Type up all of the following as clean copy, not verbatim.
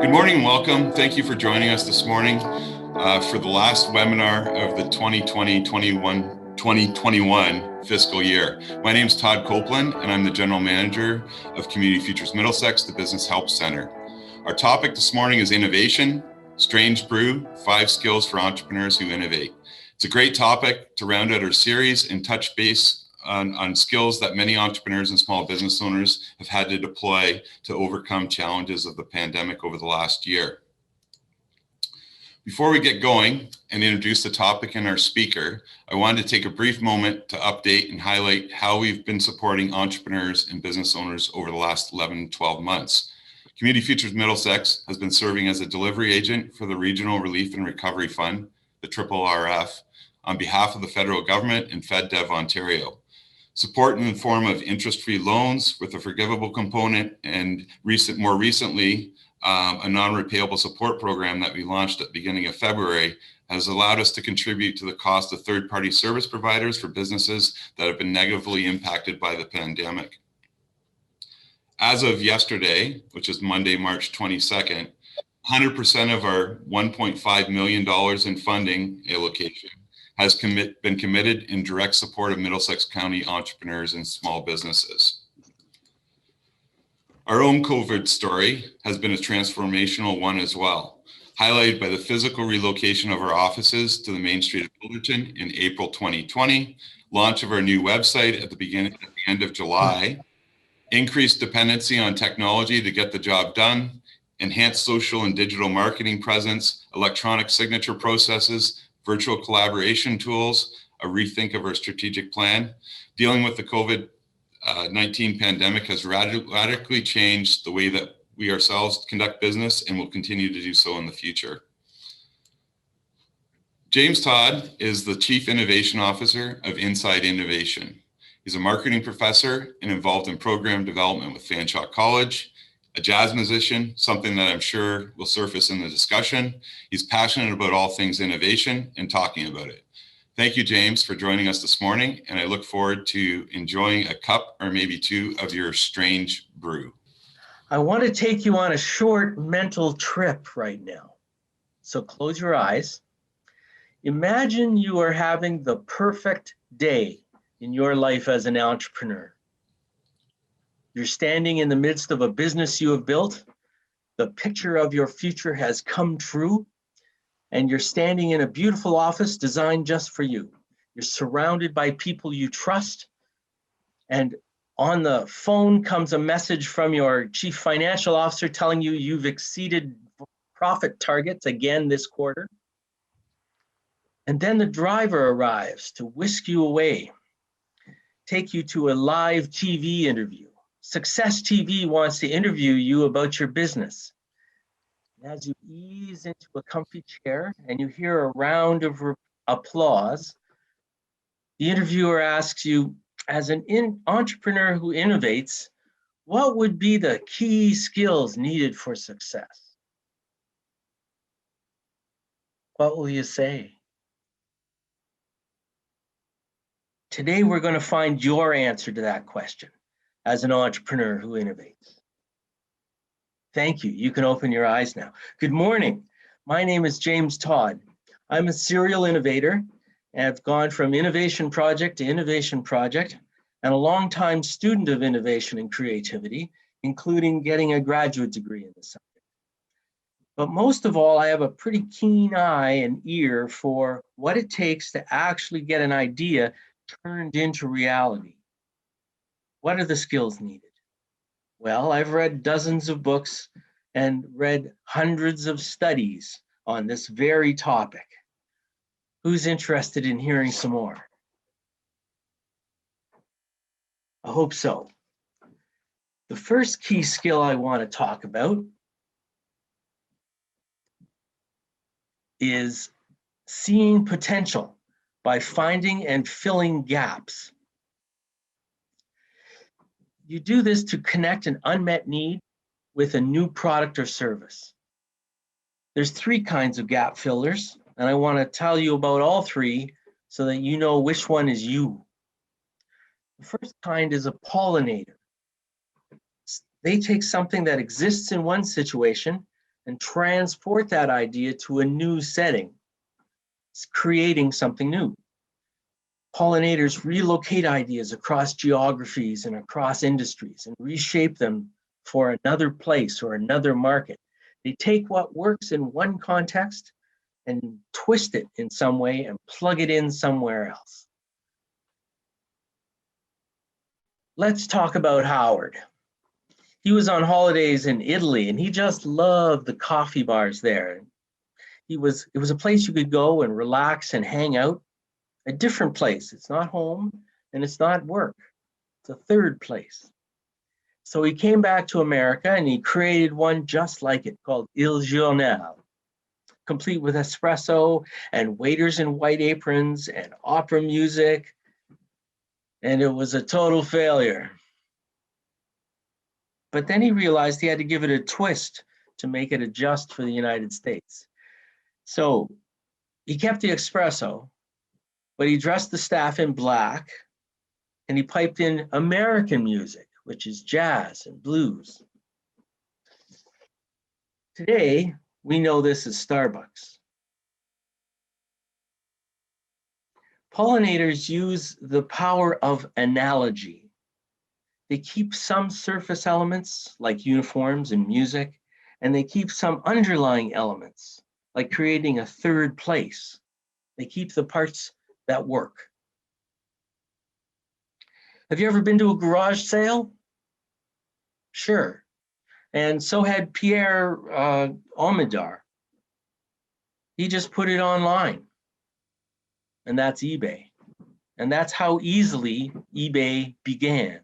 Good morning and welcome. Thank you for joining us this morning for the last webinar of the 2020-2021 fiscal year. My name is Todd Copeland and I'm the General Manager of Community Futures Middlesex, the Business Help Center. Our topic this morning is innovation, strange brew, 5 skills for entrepreneurs who innovate. It's a great topic to round out our series and touch base on skills that many entrepreneurs and small business owners have had to deploy to overcome challenges of the pandemic over the last year. Before we get going and introduce the topic and our speaker, I wanted to take a brief moment to update and highlight how we've been supporting entrepreneurs and business owners over the last 11, 12 months. Community Futures Middlesex has been serving as a delivery agent for the Regional Relief and Recovery Fund, the RRF, on behalf of the federal government and FedDev Ontario. Support in the form of interest-free loans with a forgivable component and more recently, a non-repayable support program that we launched at the beginning of February has allowed us to contribute to the cost of third-party service providers for businesses that have been negatively impacted by the pandemic. As of yesterday, which is Monday, March 22nd, 100% of our $1.5 million in funding allocation has been committed in direct support of Middlesex County entrepreneurs and small businesses. Our own COVID story has been a transformational one as well, highlighted by the physical relocation of our offices to the Main Street of Fullerton in April 2020, launch of our new website at the end of July, increased dependency on technology to get the job done, enhanced social and digital marketing presence, electronic signature processes, virtual collaboration tools, a rethink of our strategic plan. Dealing with the COVID-19 pandemic has radically changed the way that we ourselves conduct business and will continue to do so in the future. James Todd is the Chief Innovation Officer of Inside Innovation. He's a marketing professor and involved in program development with Fanshawe College, a jazz musician, something that I'm sure will surface in the discussion. He's passionate about all things innovation and talking about it. Thank you, James, for joining us this morning, and I look forward to enjoying a cup or maybe two of your strange brew. I want to take you on a short mental trip right now. So close your eyes. Imagine you are having the perfect day in your life as an entrepreneur. You're standing in the midst of a business you have built. The picture of your future has come true, and you're standing in a beautiful office designed just for you. You're surrounded by people you trust, and on the phone comes a message from your chief financial officer telling you you've exceeded profit targets again this quarter. And then the driver arrives to whisk you away, take you to a live TV interview. Success TV wants to interview you about your business. And as you ease into a comfy chair and you hear a round of applause, the interviewer asks you, as an entrepreneur who innovates, what would be the key skills needed for success? What will you say? Today, we're going to find your answer to that question as an entrepreneur who innovates. Thank you. You can open your eyes now. Good morning. My name is James Todd. I'm a serial innovator and I've gone from innovation project to innovation project and a longtime student of innovation and creativity, including getting a graduate degree in the subject. But most of all, I have a pretty keen eye and ear for what it takes to actually get an idea turned into reality. What are the skills needed? Well, I've read dozens of books and read hundreds of studies on this very topic. Who's interested in hearing some more? I hope so. The first key skill I want to talk about is seeing potential by finding and filling gaps. You do this to connect an unmet need with a new product or service. There's 3 kinds of gap fillers, and I want to tell you about all 3 so that you know which one is you. The first kind is a pollinator. They take something that exists in one situation and transport that idea to a new setting. It's creating something new. Pollinators relocate ideas across geographies and across industries and reshape them for another place or another market. They take what works in one context and twist it in some way and plug it in somewhere else. Let's talk about Howard. He was on holidays in Italy and he just loved the coffee bars there. It was a place you could go and relax and hang out. A different place. It's not home and it's not work. It's a third place. So he came back to America and he created one just like it called Il Giornale, complete with espresso and waiters in white aprons and opera music. And it was a total failure. But then he realized he had to give it a twist to make it adjust for the United States. So he kept the espresso, but he dressed the staff in black and he piped in American music, which is jazz and blues. Today, we know this as Starbucks. Pollinators use the power of analogy. They keep some surface elements like uniforms and music, and they keep some underlying elements like creating a third place. They keep the parts that work. Have you ever been to a garage sale? Sure. And so had Pierre Omidyar. He just put it online. And that's eBay. And that's how easily eBay began.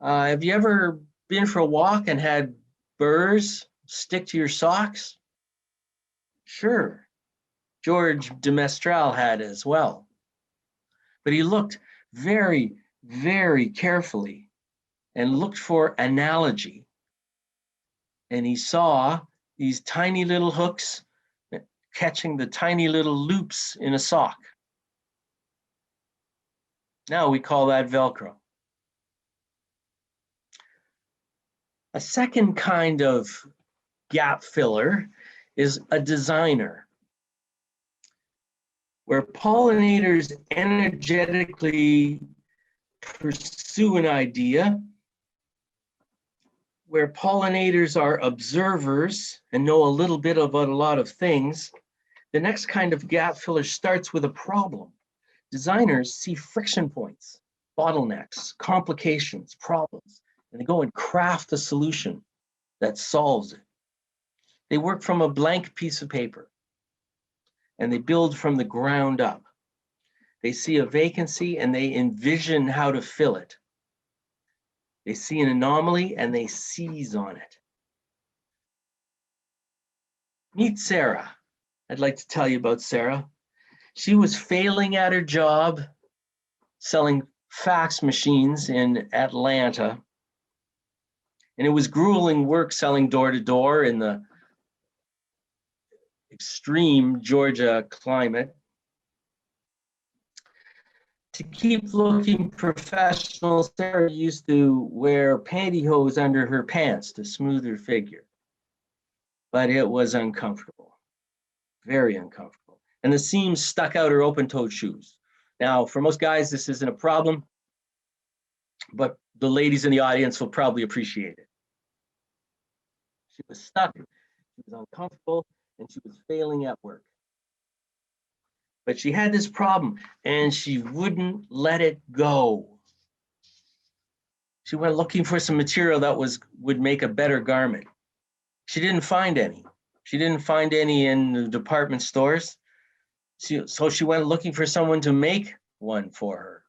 Have you ever been for a walk and had burrs stick to your socks? Sure. George de Mestral had as well. But he looked very, very carefully and looked for analogy. And he saw these tiny little hooks catching the tiny little loops in a sock. Now we call that Velcro. A second kind of gap filler is a designer, where pollinators energetically pursue an idea, where pollinators are observers and know a little bit about a lot of things. The next kind of gap filler starts with a problem. Designers see friction points, bottlenecks, complications, problems, and they go and craft a solution that solves it. They work from a blank piece of paper and they build from the ground up. They see a vacancy and they envision how to fill it. They see an anomaly and they seize on it. Meet Sarah. I'd like to tell you about Sarah. She was failing at her job selling fax machines in Atlanta. And it was grueling work selling door to door in the extreme Georgia climate. To keep looking professional, Sarah used to wear pantyhose under her pants to smooth her figure. But it was uncomfortable, very uncomfortable. And the seams stuck out her open-toed shoes. Now, for most guys, this isn't a problem, but the ladies in the audience will probably appreciate it. She was stuck, she was uncomfortable, and she was failing at work. But she had this problem and she wouldn't let it go. She went looking for some material that would make a better garment. She didn't find any. She didn't find any in the department stores. So she went looking for someone to make one for her.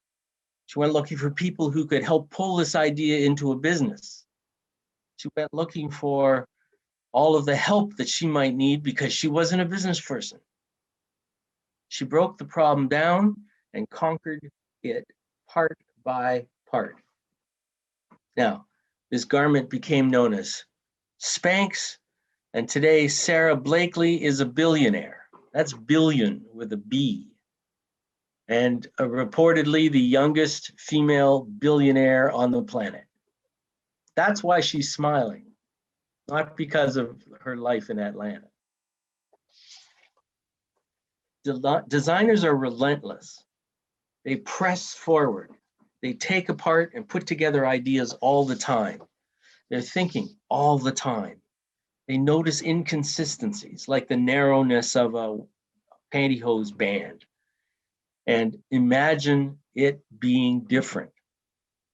She went looking for people who could help pull this idea into a business. She went looking for all of the help that she might need because she wasn't a business person. She broke the problem down and conquered it part by part. Now, this garment became known as Spanx, and today Sarah Blakely is a billionaire. That's billion with a B. And reportedly the youngest female billionaire on the planet. That's why she's smiling. not because of her life in Atlanta. Designers are relentless. They press forward. They take apart and put together ideas all the time. They're thinking all the time. They notice inconsistencies like the narrowness of a pantyhose band and imagine it being different.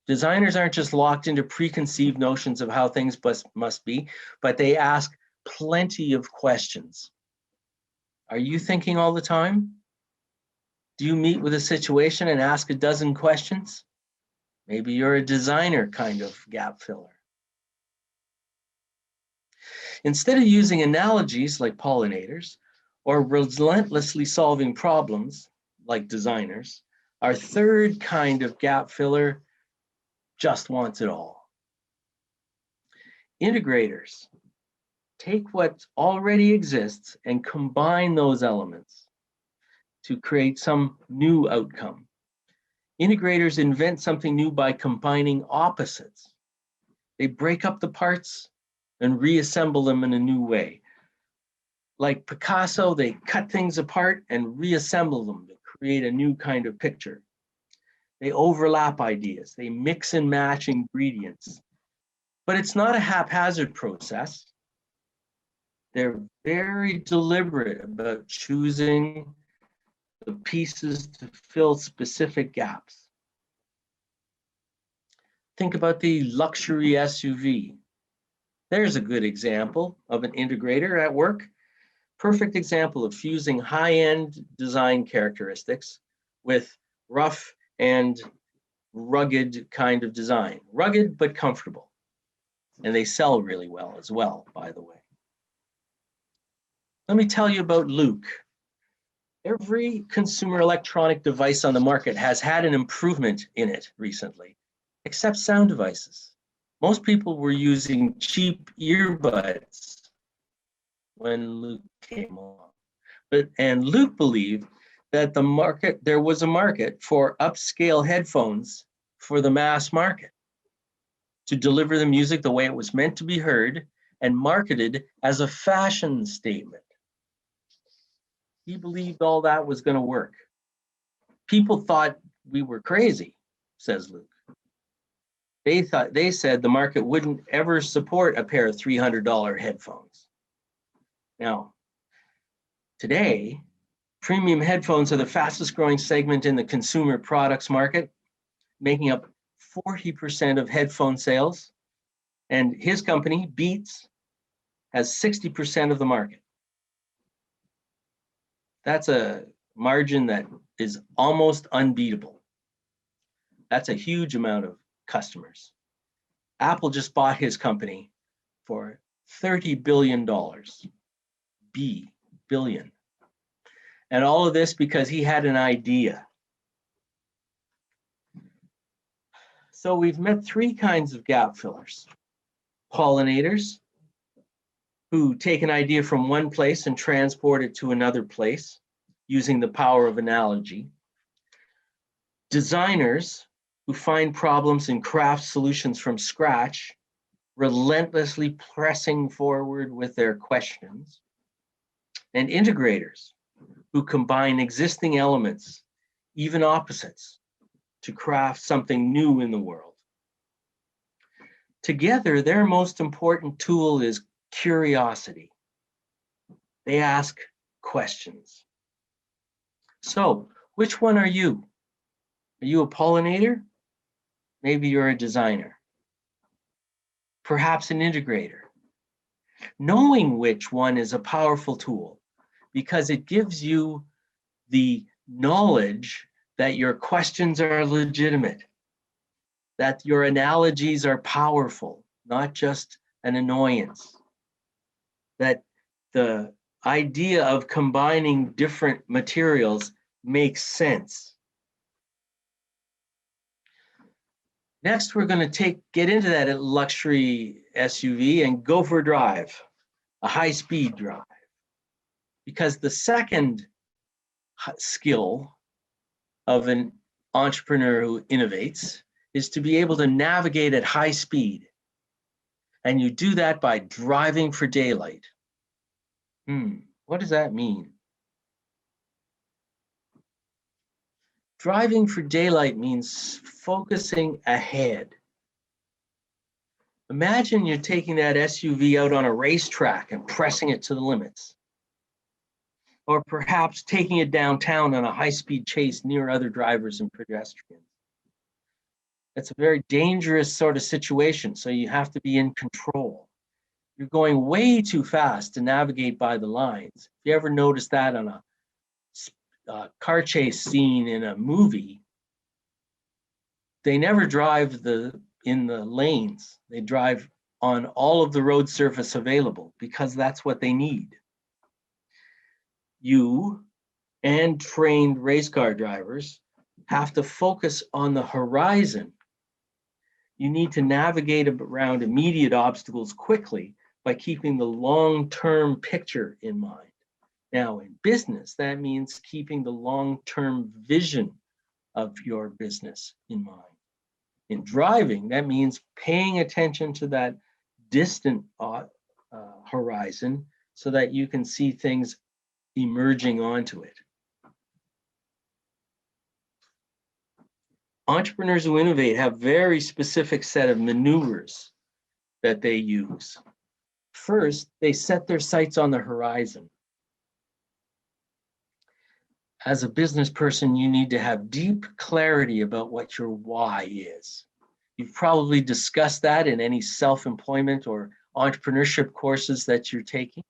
Designers aren't just locked into preconceived notions of how things must be, but they ask plenty of questions. Are you thinking all the time? Do you meet with a situation and ask a dozen questions? Maybe you're a designer kind of gap filler. Instead of using analogies like pollinators or relentlessly solving problems like designers, our third kind of gap filler just wants it all. Integrators take what already exists and combine those elements to create some new outcome. Integrators invent something new by combining opposites. They break up the parts and reassemble them in a new way. Like Picasso, they cut things apart and reassemble them to create a new kind of picture. They overlap ideas. They mix and match ingredients. But it's not a haphazard process. They're very deliberate about choosing the pieces to fill specific gaps. Think about the luxury SUV. There's a good example of an integrator at work. Perfect example of fusing high-end design characteristics with rough and rugged kind of design. Rugged but comfortable. And they sell really well as well, by the way. Let me tell you about Luke. Every consumer electronic device on the market has had an improvement in it recently, except sound devices. Most people were using cheap earbuds when Luke came along. And Luke believed that there was a market for upscale headphones for the mass market to deliver the music the way it was meant to be heard and marketed as a fashion statement. He believed all that was going to work. People thought we were crazy, says Luke. They said the market wouldn't ever support a pair of $300 headphones. Now, today, premium headphones are the fastest growing segment in the consumer products market, making up 40% of headphone sales. And his company, Beats, has 60% of the market. That's a margin that is almost unbeatable. That's a huge amount of customers. Apple just bought his company for $30 billion. Billion. And all of this because he had an idea. So we've met three kinds of gap fillers. Pollinators, who take an idea from one place and transport it to another place using the power of analogy. Designers, who find problems and craft solutions from scratch, relentlessly pressing forward with their questions. And integrators, who combine existing elements, even opposites, to craft something new in the world. Together, their most important tool is curiosity. They ask questions. So, which one are you? Are you a pollinator? Maybe you're a designer. Perhaps an integrator. Knowing which one is a powerful tool because it gives you the knowledge that your questions are legitimate, that your analogies are powerful, not just an annoyance, that the idea of combining different materials makes sense. Next, we're going to get into that luxury SUV and go for a drive, a high-speed drive. Because the second skill of an entrepreneur who innovates is to be able to navigate at high speed. And you do that by driving for daylight. What does that mean? Driving for daylight means focusing ahead. Imagine you're taking that SUV out on a racetrack and pressing it to the limits. Or perhaps taking it downtown on a high-speed chase near other drivers and pedestrians. It's a very dangerous sort of situation, so you have to be in control. You're going way too fast to navigate by the lines. If you ever notice that on a car chase scene in a movie, they never drive in the lanes. They drive on all of the road surface available because that's what they need. You and trained race car drivers have to focus on the horizon. You need to navigate around immediate obstacles quickly by keeping the long-term picture in mind. Now, in business, that means keeping the long-term vision of your business in mind. In driving, that means paying attention to that distant horizon so that you can see things emerging onto it. Entrepreneurs who innovate have very specific set of maneuvers that they use. First, they set their sights on the horizon. As a business person, you need to have deep clarity about what your why is. You've probably discussed that in any self-employment or entrepreneurship courses that you're taking.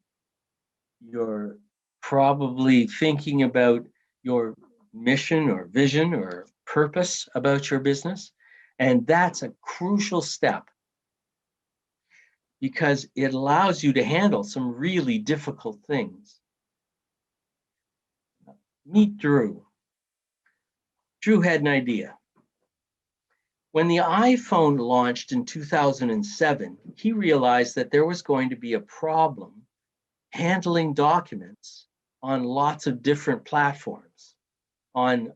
You're probably thinking about your mission or vision or purpose about your business. And that's a crucial step because it allows you to handle some really difficult things. Meet Drew. Drew had an idea. When the iPhone launched in 2007, he realized that there was going to be a problem handling documents on lots of different platforms, on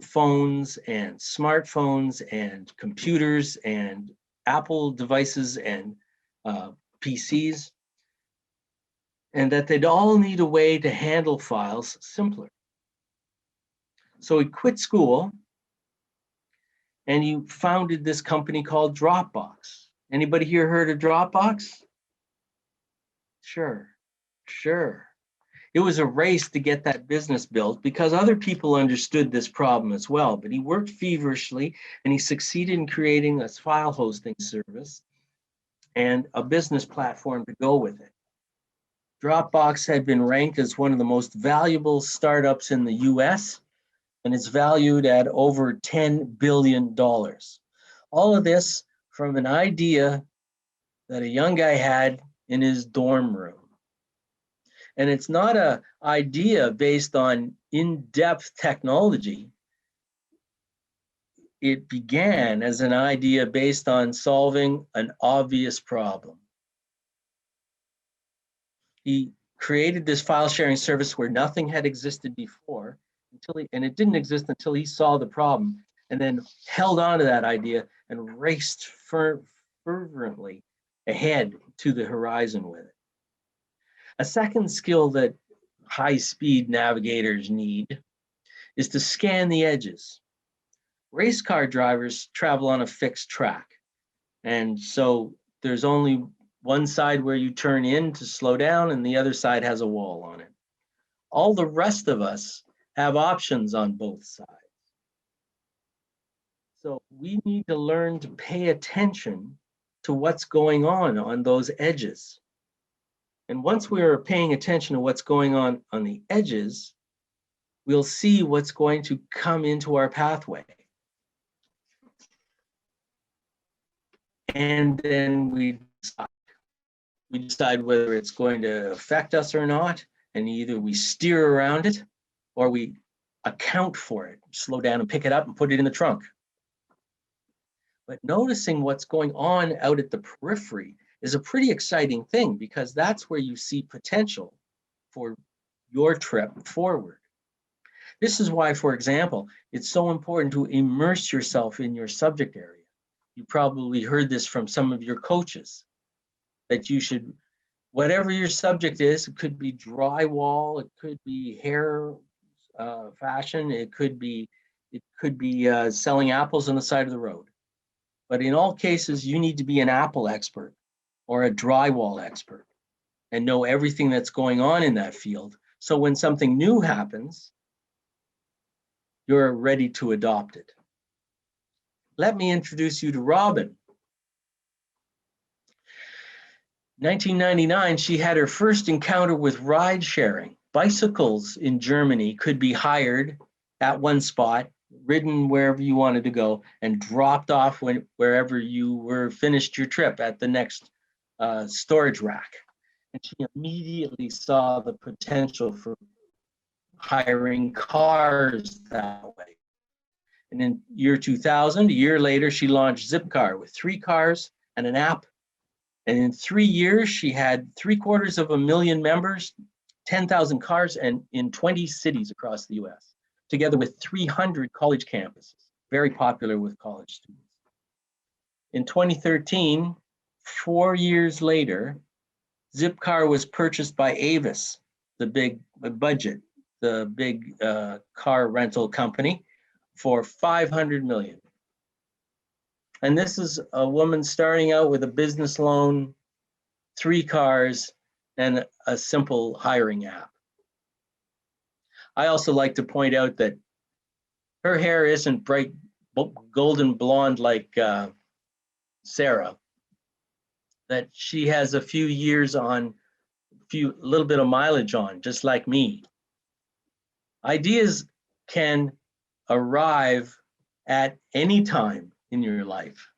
phones and smartphones and computers and Apple devices and PCs, and that they'd all need a way to handle files simpler. So he quit school and he founded this company called Dropbox. Anybody here heard of Dropbox? Sure. It was a race to get that business built because other people understood this problem as well, but he worked feverishly and he succeeded in creating a file hosting service and a business platform to go with it. Dropbox had been ranked as one of the most valuable startups in the US, and it's valued at over $10 billion. All of this from an idea that a young guy had in his dorm room. And it's not an idea based on in-depth technology. It began as an idea based on solving an obvious problem. He created this file sharing service where nothing had existed before, and it didn't exist until he saw the problem, and then held on to that idea and raced fervently ahead to the horizon with it. A second skill that high-speed navigators need is to scan the edges. Race car drivers travel on a fixed track, and so there's only one side where you turn in to slow down and the other side has a wall on it. All the rest of us have options on both sides. So we need to learn to pay attention to what's going on those edges. And once we are paying attention to what's going on the edges, we'll see what's going to come into our pathway. And then we decide whether it's going to affect us or not, and either we steer around it or we account for it, slow down and pick it up and put it in the trunk. But noticing what's going on out at the periphery is a pretty exciting thing because that's where you see potential for your trip forward. This is why, for example, it's so important to immerse yourself in your subject area. You probably heard this from some of your coaches. that you should, whatever your subject is, it could be drywall, it could be hair fashion, it could be selling apples on the side of the road. But in all cases, you need to be an apple expert or a drywall expert and know everything that's going on in that field. So when something new happens, you're ready to adopt it. Let me introduce you to Robin. 1999, she had her first encounter with ride sharing. Bicycles in Germany could be hired at one spot, ridden wherever you wanted to go, and dropped off wherever you were finished your trip at the next storage rack. And she immediately saw the potential for hiring cars that way. And in year 2000, a year later, she launched Zipcar with 3 cars and an app. And in 3 years, she had 750,000 members, 10,000 cars, and in 20 cities across the US, together with 300 college campuses, very popular with college students. In 2013, 4 years later, Zipcar was purchased by Avis, the big budget, the big car rental company, for $500 million. And this is a woman starting out with a business loan, 3 cars, and a simple hiring app. I also like to point out that her hair isn't bright golden blonde like Sarah, that she has a few years on, a little bit of mileage on, just like me. Ideas can arrive at any time in your life,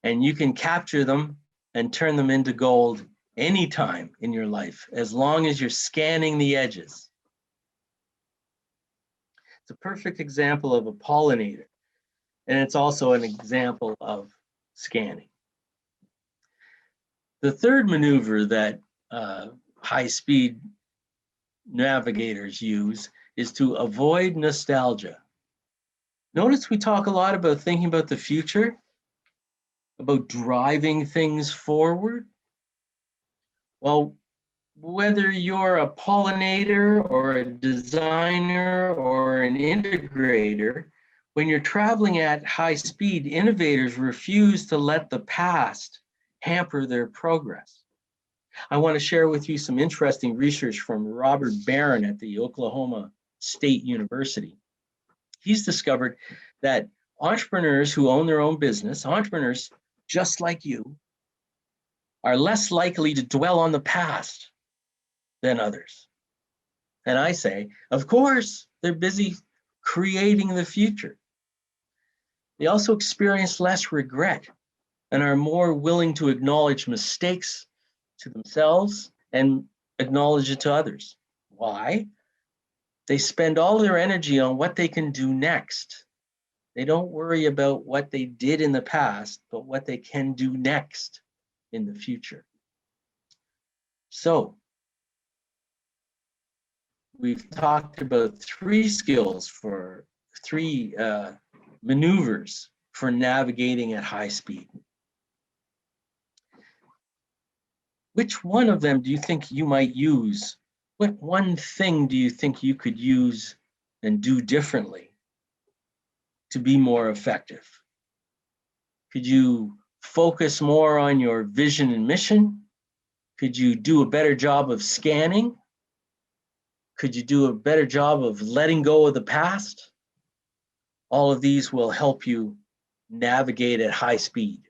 and you can capture them and turn them into gold anytime in your life, as long as you're scanning the edges. It's a perfect example of a pollinator, and it's also an example of scanning. The third maneuver that high-speed navigators use is to avoid nostalgia. Notice we talk a lot about thinking about the future, about driving things forward. Well, whether you're a pollinator or a designer or an integrator, when you're traveling at high speed, innovators refuse to let the past hamper their progress. I want to share with you some interesting research from Robert Barron at the Oklahoma State University. He's discovered that entrepreneurs who own their own business, entrepreneurs just like you, are less likely to dwell on the past than others. And I say, of course, they're busy creating the future. They also experience less regret and are more willing to acknowledge mistakes to themselves and acknowledge it to others. Why? They spend all their energy on what they can do next. They don't worry about what they did in the past, but what they can do next in the future. So, we've talked about 3 skills for 3 maneuvers for navigating at high speed. Which one of them do you think you might use? What one thing do you think you could use and do differently to be more effective? Could you focus more on your vision and mission? Could you do a better job of scanning? Could you do a better job of letting go of the past? All of these will help you navigate at high speed.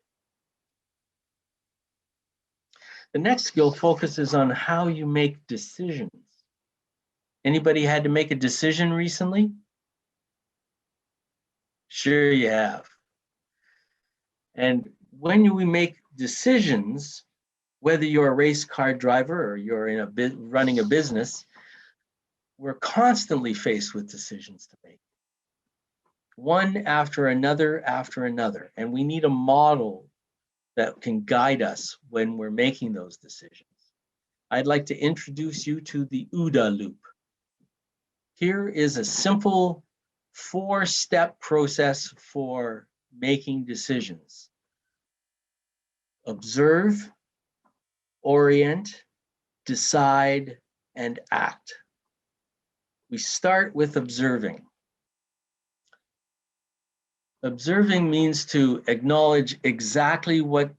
The next skill focuses on how you make decisions. Anybody had to make a decision recently? Sure you have. And when we make decisions, whether you're a race car driver or you're in running a business, we're constantly faced with decisions to make. One after another, and we need a model that can guide us when we're making those decisions. I'd like to introduce you to the OODA loop. Here is a simple 4-step process for making decisions. Observe, orient, decide, and act. We start with observing. Observing means to acknowledge exactly what's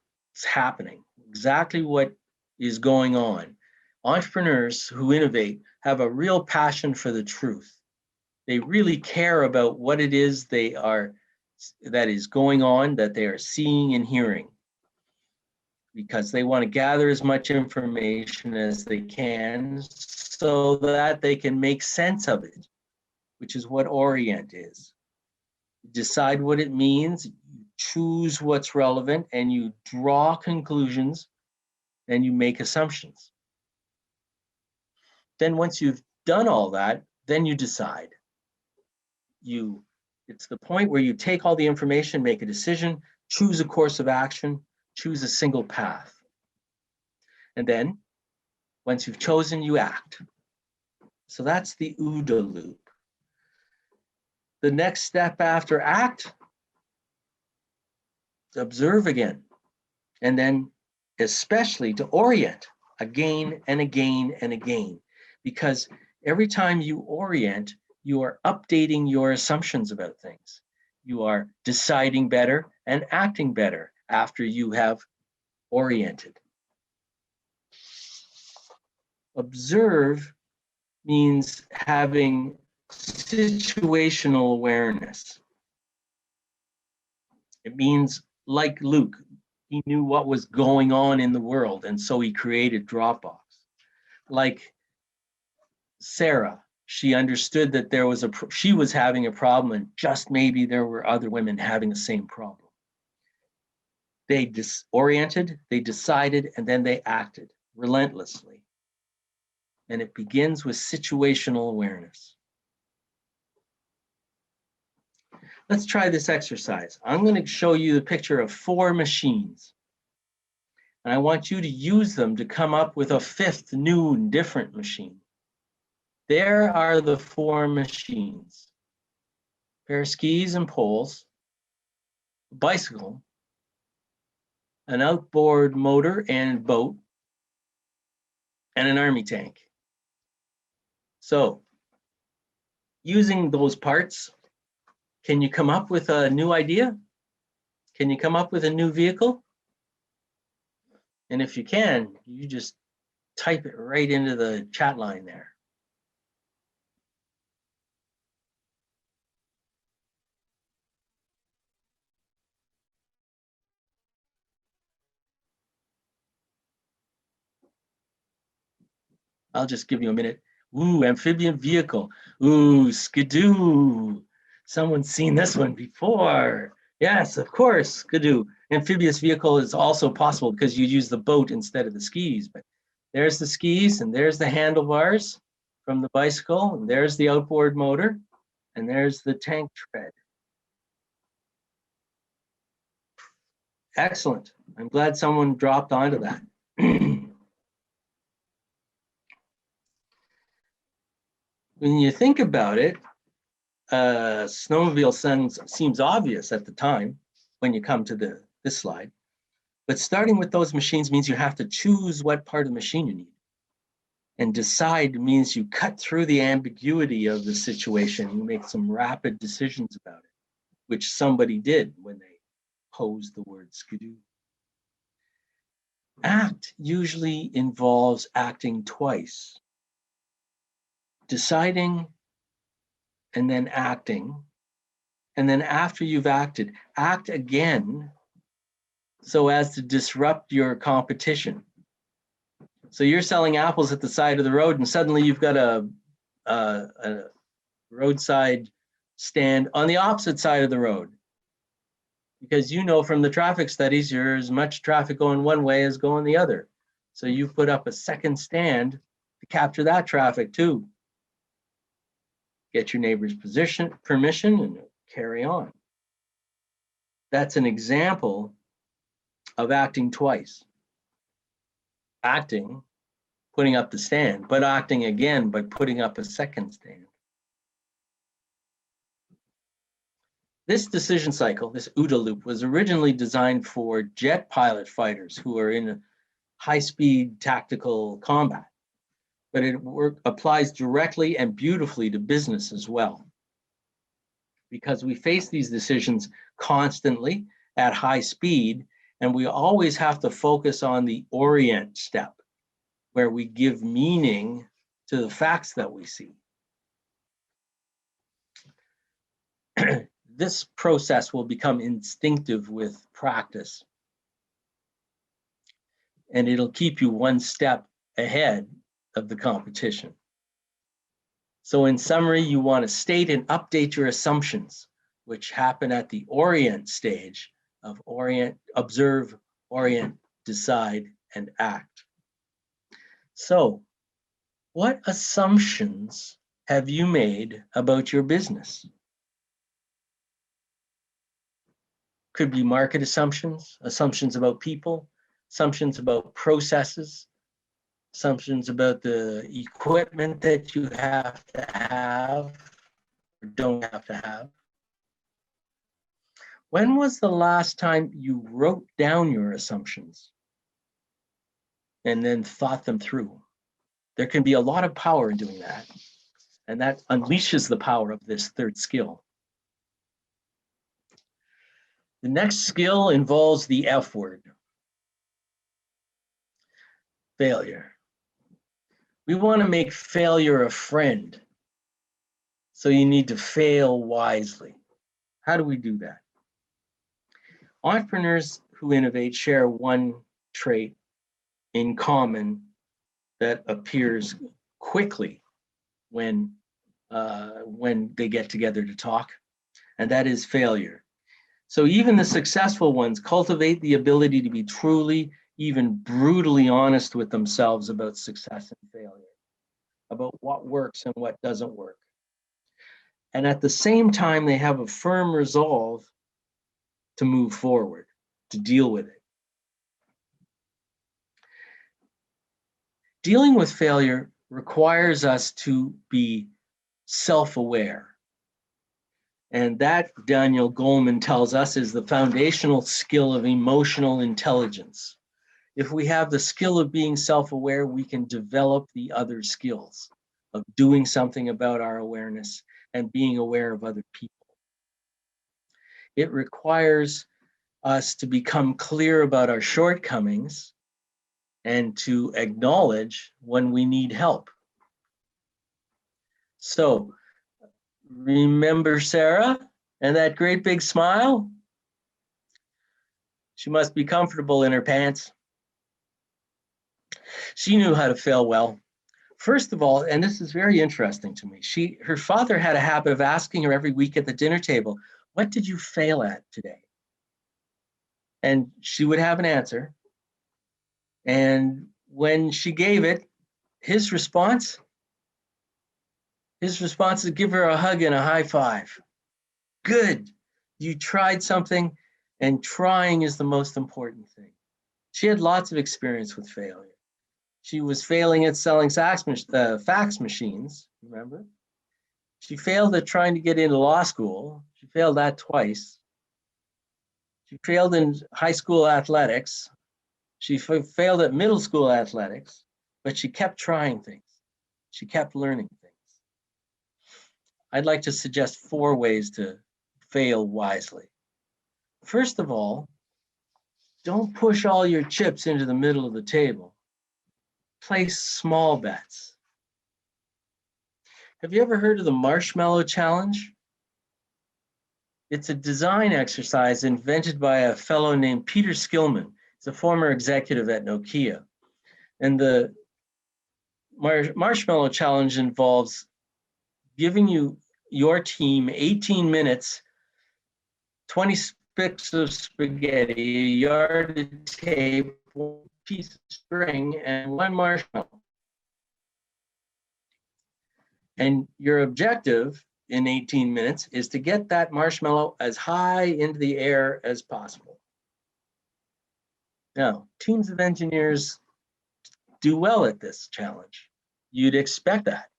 happening, exactly what is going on. Entrepreneurs who innovate have a real passion for the truth. They really care about what it is that is going on, that they are seeing and hearing, because they want to gather as much information as they can so that they can make sense of it, which is what orient is. Decide what it means, you choose what's relevant, and you draw conclusions, and you make assumptions. Then once you've done all that, then you decide. It's the point where you take all the information, make a decision, choose a course of action, choose a single path. And then once you've chosen, you act. So that's the OODA loop. The next step after act, observe again, and then especially to orient again and again and again, because every time you orient, you are updating your assumptions about things. You are deciding better and acting better after you have oriented. Observe means having situational awareness. It means, like Luke, he knew what was going on in the world, and so he created Dropbox. Like Sarah, she understood that she was having a problem, and just maybe there were other women having the same problem. They disoriented, they decided, and then they acted relentlessly. And it begins with situational awareness. Let's try this exercise. I'm going to show you the picture of 4 machines. And I want you to use them to come up with a 5th new and different machine. There are the 4 machines. A pair of skis and poles, a bicycle, an outboard motor and boat, and an army tank. So, using those parts, can you come up with a new idea? Can you come up with a new vehicle? And if you can, you just type it right into the chat line there. I'll just give you a minute. Ooh, amphibian vehicle. Ooh, skidoo. Someone's seen this one before. Yes, of course, skidoo. Amphibious vehicle is also possible because you use the boat instead of the skis. But there's the skis, and there's the handlebars from the bicycle, and there's the outboard motor, and there's the tank tread. Excellent. I'm glad someone dropped onto that. When you think about it, snowmobile seems obvious at the time when you come to this slide, but starting with those machines means you have to choose what part of the machine you need. And decide means you cut through the ambiguity of the situation. You make some rapid decisions about it, which somebody did when they posed the word skidoo. Act usually involves acting twice. Deciding and then acting. And then after you've acted, act again so as to disrupt your competition. So you're selling apples at the side of the road, and suddenly you've got a roadside stand on the opposite side of the road. Because you know from the traffic studies, there's as much traffic going one way as going the other. So you put up a second stand to capture that traffic too. Get your neighbor's permission and carry on. That's an example of acting twice. Acting, putting up the stand, but acting again by putting up a second stand. This decision cycle, this OODA loop, was originally designed for jet pilot fighters who are in high-speed tactical combat, but it applies directly and beautifully to business as well. Because we face these decisions constantly at high speed, and we always have to focus on the orient step, where we give meaning to the facts that we see. This process will become instinctive with practice, and it'll keep you one step ahead of the competition. So in summary, you want to state and update your assumptions, which happen at the orient stage of orient, observe, orient, decide, and act. So what assumptions have you made about your business? Could be market assumptions, assumptions about people, assumptions about processes, assumptions about the equipment that you have to have or don't have to have. When was the last time you wrote down your assumptions and then thought them through? There can be a lot of power in doing that, and that unleashes the power of this third skill. The next skill involves the F word, failure. We want to make failure a friend, so you need to fail wisely. How do we do that? Entrepreneurs who innovate share one trait in common that appears quickly when they get together to talk, and that is failure. So even the successful ones cultivate the ability to be truly, even brutally honest with themselves about success and failure, about what works and what doesn't work. And at the same time, they have a firm resolve to move forward, to deal with it. Dealing with failure requires us to be self-aware. And that, Daniel Goleman tells us, is the foundational skill of emotional intelligence. If we have the skill of being self-aware, we can develop the other skills of doing something about our awareness and being aware of other people. It requires us to become clear about our shortcomings and to acknowledge when we need help. So, remember Sarah and that great big smile? She must be comfortable in her pants. She knew how to fail well. First of all, and this is very interesting to me, her father had a habit of asking her every week at the dinner table, "What did you fail at today?" And she would have an answer. And when she gave it, his response is to give her a hug and a high five. Good, you tried something, and trying is the most important thing. She had lots of experience with failure. She was failing at selling fax machines, remember? She failed at trying to get into law school. She failed that twice. She failed in high school athletics. She failed at middle school athletics, but she kept trying things. She kept learning things. I'd like to suggest 4 ways to fail wisely. First of all, don't push all your chips into the middle of the table. Place small bets. Have you ever heard of the Marshmallow challenge? It's a design exercise invented by a fellow named Peter Skillman. He's a former executive at Nokia. And the Marshmallow challenge involves giving your team 18 minutes, 20 sticks of spaghetti, a yard of tape, 1 piece of string, and 1 marshmallow. And your objective in 18 minutes is to get that marshmallow as high into the air as possible. Now, teams of engineers do well at this challenge. You'd expect that.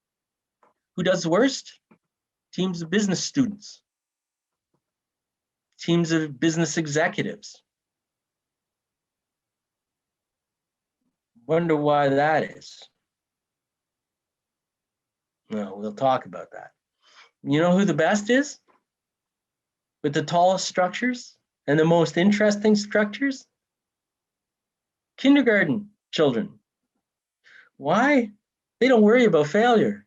Who does the worst? Teams of business students, teams of business executives. Wonder why that is. No, we'll talk about that. You know who the best is? With the tallest structures and the most interesting structures? Kindergarten children. Why? They don't worry about failure.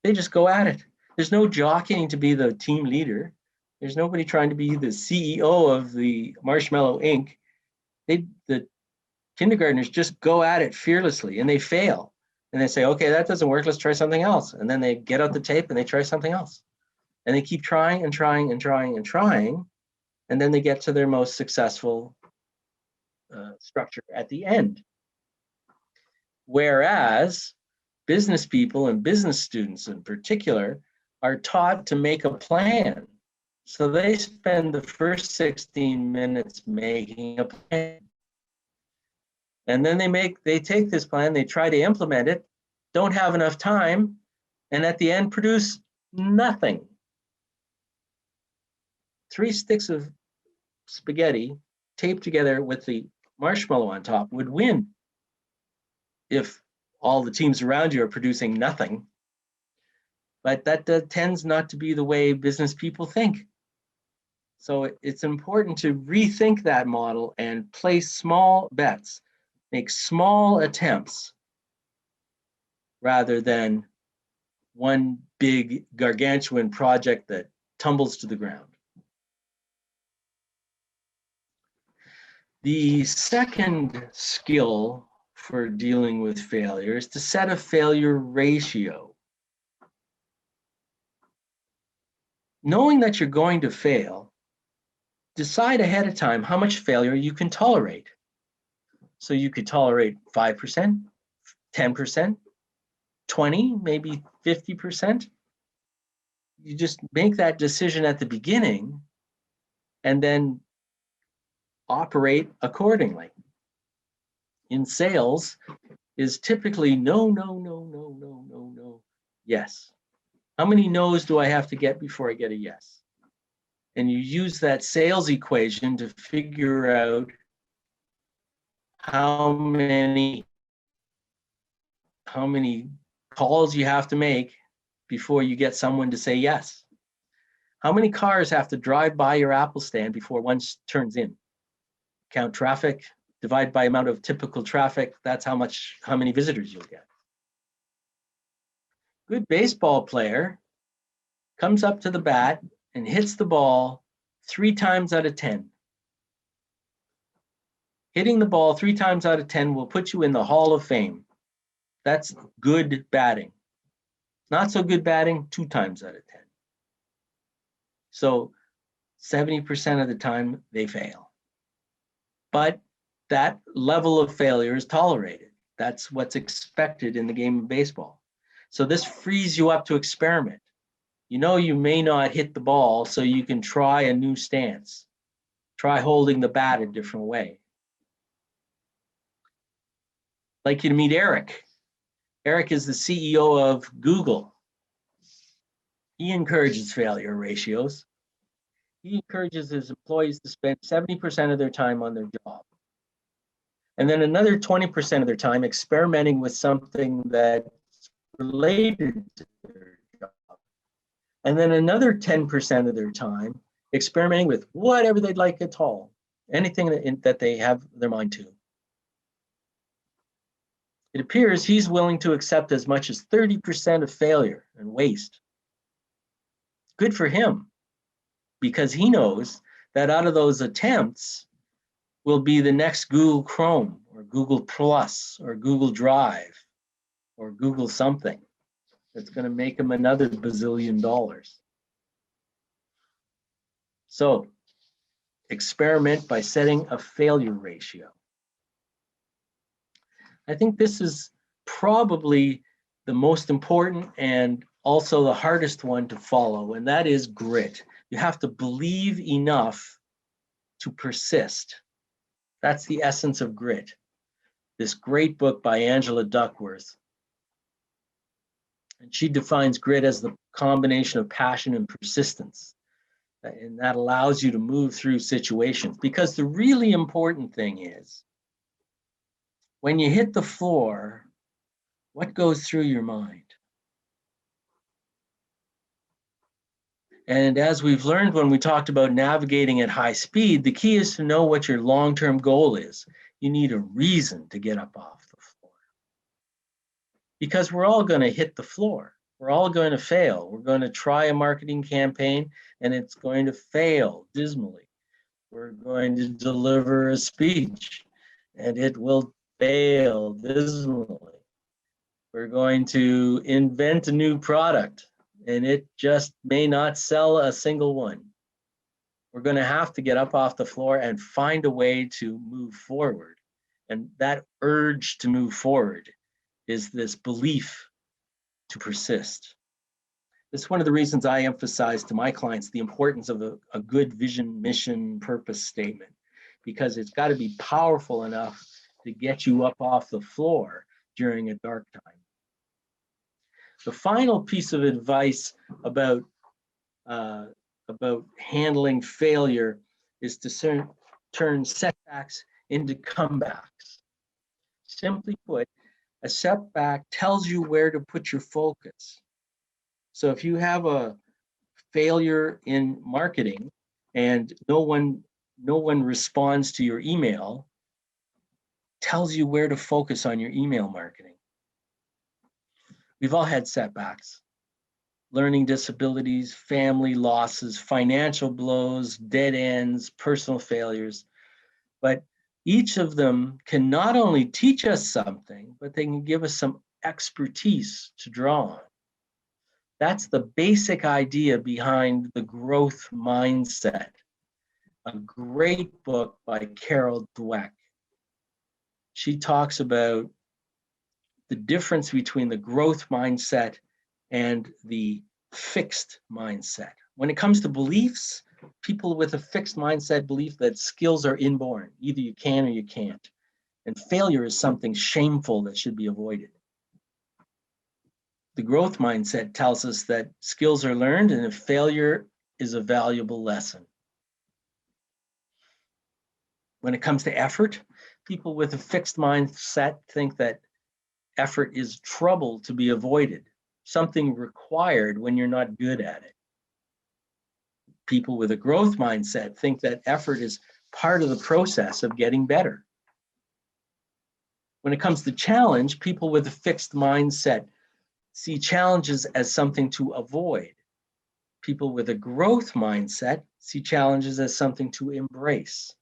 They just go at it. There's no jockeying to be the team leader. There's nobody trying to be the CEO of the Marshmallow Inc. The kindergartners just go at it fearlessly, and they fail. And they say, okay, that doesn't work. Let's try something else. And then they get out the tape and they try something else. And they keep trying and trying and trying and trying. And then they get to their most successful structure at the end. Whereas business people and business students in particular are taught to make a plan. So they spend the first 16 minutes making a plan. And then they take this plan, they try to implement it, don't have enough time, and at the end produce nothing. 3 sticks of spaghetti taped together with the marshmallow on top would win if all the teams around you are producing nothing. But that tends not to be the way business people think. So it's important to rethink that model and place small bets, make small attempts rather than one big gargantuan project that tumbles to the ground. The second skill for dealing with failure is to set a failure ratio. Knowing that you're going to fail, decide ahead of time how much failure you can tolerate. So you could tolerate 5%, 10%, 20, maybe 50%. You just make that decision at the beginning and then operate accordingly. In sales is typically no, yes. How many no's do I have to get before I get a yes? And you use that sales equation to figure out how many calls you have to make before you get someone to say yes. How many cars have to drive by your Apple stand before one turns in? Count traffic, divide by amount of typical traffic, that's how many visitors you'll get. Good baseball player comes up to the bat and hits the ball 3 times out of 10. Hitting the ball 3 times out of 10 will put you in the Hall of Fame. That's good batting. Not so good batting, 2 times out of 10. So 70% of the time they fail. But that level of failure is tolerated. That's what's expected in the game of baseball. So this frees you up to experiment. You know you may not hit the ball, so you can try a new stance. Try holding the bat a different way. I'd like you to meet Eric. Eric is the CEO of Google. He encourages failure ratios. He encourages his employees to spend 70% of their time on their job. And then another 20% of their time experimenting with something that's related to their job. And then another 10% of their time experimenting with whatever they'd like at all, anything that they have their mind to. It appears he's willing to accept as much as 30% of failure and waste. Good for him, because he knows that out of those attempts will be the next Google Chrome or Google Plus or Google Drive or Google something that's going to make him another bazillion dollars. So experiment by setting a failure ratio. I think this is probably the most important and also the hardest one to follow, and that is grit. You have to believe enough to persist. That's the essence of grit. This great book by Angela Duckworth. And she defines grit as the combination of passion and persistence. And that allows you to move through situations. Because the really important thing is When you hit the floor, what goes through your mind? And as we've learned when we talked about navigating at high speed, the key is to know what your long-term goal is. You need a reason to get up off the floor. Because we're all going to hit the floor. We're all going to fail. We're going to try a marketing campaign and it's going to fail dismally. We're going to deliver a speech and it will fail dismally. We're going to invent a new product and it just may not sell a single one. We're going to have to get up off the floor and find a way to move forward. And that urge to move forward is this belief to persist. This is one of the reasons I emphasize to my clients the importance of a good vision, mission, purpose statement, because it's got to be powerful enough to get you up off the floor during a dark time. The final piece of advice about handling failure is to turn setbacks into comebacks. Simply put, a setback tells you where to put your focus. So if you have a failure in marketing and no one responds to your email, tells you where to focus on your email marketing. We've all had setbacks. Learning disabilities, family losses, financial blows, dead ends, personal failures. But each of them can not only teach us something, but they can give us some expertise to draw on. That's the basic idea behind the growth mindset. A great book by Carol Dweck. She talks about the difference between the growth mindset and the fixed mindset. When it comes to beliefs, people with a fixed mindset believe that skills are inborn. Either you can or you can't. And failure is something shameful that should be avoided. The growth mindset tells us that skills are learned and if failure is a valuable lesson. When it comes to effort, people with a fixed mindset think that effort is trouble to be avoided, something required when you're not good at it. People with a growth mindset think that effort is part of the process of getting better. When it comes to challenge, people with a fixed mindset see challenges as something to avoid. People with a growth mindset see challenges as something to embrace.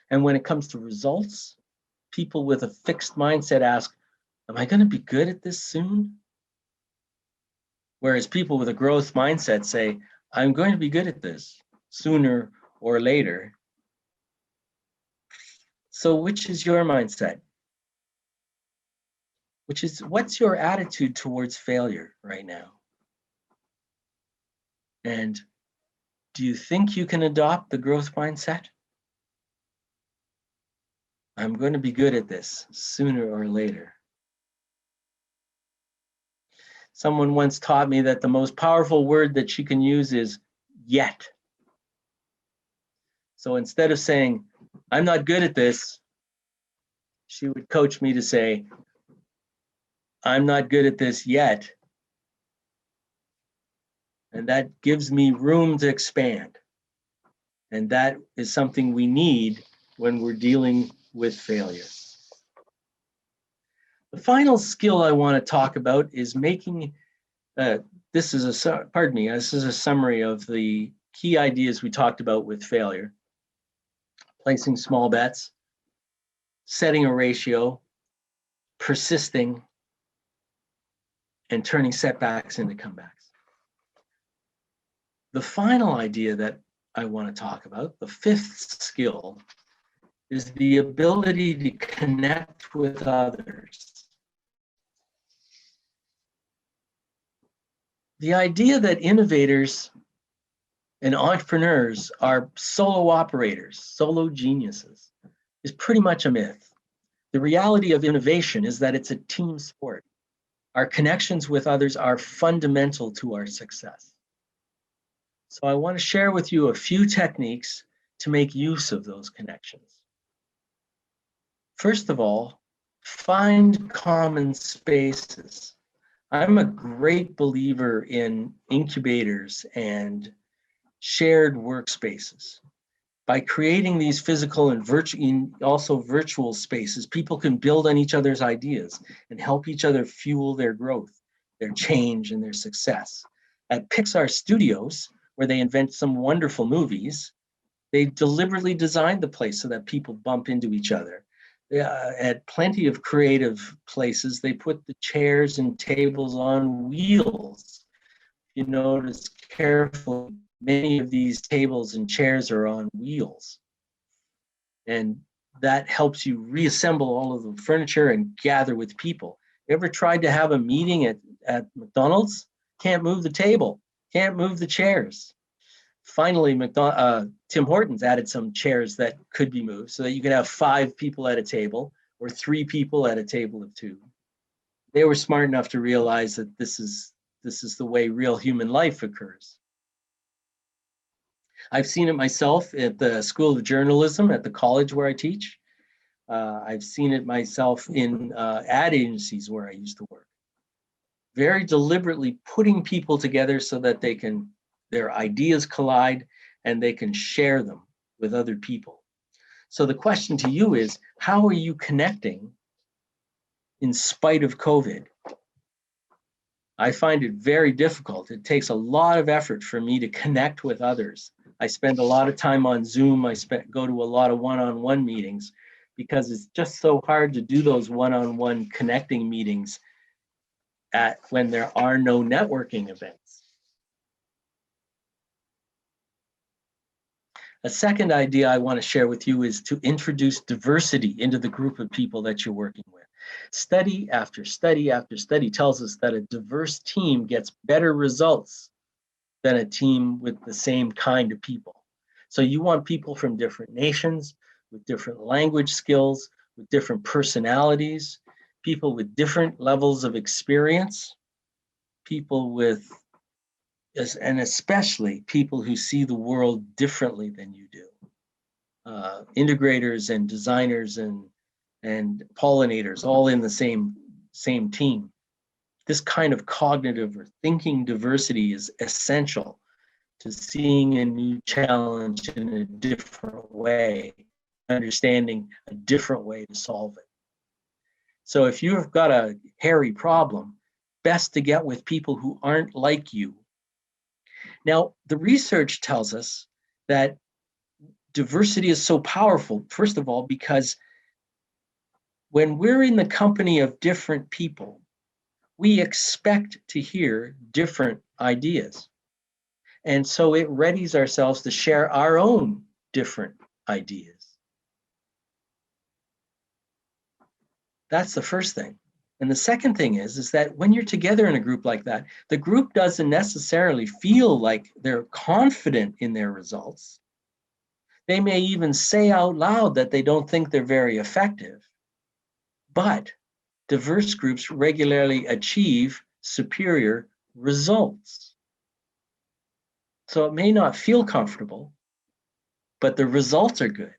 And when it comes to results, people with a fixed mindset ask, am I going to be good at this soon? Whereas people with a growth mindset say, I'm going to be good at this sooner or later. So which is your mindset? What's your attitude towards failure right now? And do you think you can adopt the growth mindset? I'm going to be good at this sooner or later. Someone once taught me that the most powerful word that she can use is yet. So instead of saying, I'm not good at this, she would coach me to say, I'm not good at this yet. And that gives me room to expand. And that is something we need when we're dealing with failure. The final skill I want to talk about is making, this is a summary of the key ideas we talked about with failure. Placing small bets, setting a ratio, persisting, and turning setbacks into comebacks. The final idea that I want to talk about, the fifth skill, is the ability to connect with others. The idea that innovators and entrepreneurs are solo operators, solo geniuses, is pretty much a myth. The reality of innovation is that it's a team sport. Our connections with others are fundamental to our success. So I want to share with you a few techniques to make use of those connections. First of all, find common spaces. I'm a great believer in incubators and shared workspaces. By creating these physical and also virtual spaces, people can build on each other's ideas and help each other fuel their growth, their change, and their success. At Pixar Studios, where they invent some wonderful movies, they deliberately designed the place so that people bump into each other. At plenty of creative places, they put the chairs and tables on wheels. You notice carefully, many of these tables and chairs are on wheels. And that helps you reassemble all of the furniture and gather with people. You ever tried to have a meeting at McDonald's? Can't move the table, can't move the chairs. Finally, Tim Hortons added some chairs that could be moved so that you could have 5 people at a table or 3 people at a table of 2. They were smart enough to realize that this is the way real human life occurs. I've seen it myself at the School of Journalism at the college where I teach. I've seen it myself in ad agencies where I used to work. Very deliberately putting people together so that their ideas collide and they can share them with other people. So the question to you is, how are you connecting in spite of COVID? I find it very difficult. It takes a lot of effort for me to connect with others. I spend a lot of time on Zoom. Go to a lot of one-on-one meetings because it's just so hard to do those one-on-one connecting meetings when there are no networking events. A second idea I want to share with you is to introduce diversity into the group of people that you're working with. Study after study after study tells us that a diverse team gets better results than a team with the same kind of people. So you want people from different nations, with different language skills, with different personalities, people with different levels of experience, and especially people who see the world differently than you do. Integrators and designers and pollinators all in the same team. This kind of cognitive or thinking diversity is essential to seeing a new challenge in a different way, understanding a different way to solve it. So if you've got a hairy problem, best to get with people who aren't like you. Now, the research tells us that diversity is so powerful, first of all, because when we're in the company of different people, we expect to hear different ideas. And so it readies ourselves to share our own different ideas. That's the first thing. And the second thing is that when you're together in a group like that, the group doesn't necessarily feel like they're confident in their results. They may even say out loud that they don't think they're very effective. But diverse groups regularly achieve superior results. So it may not feel comfortable, but the results are good.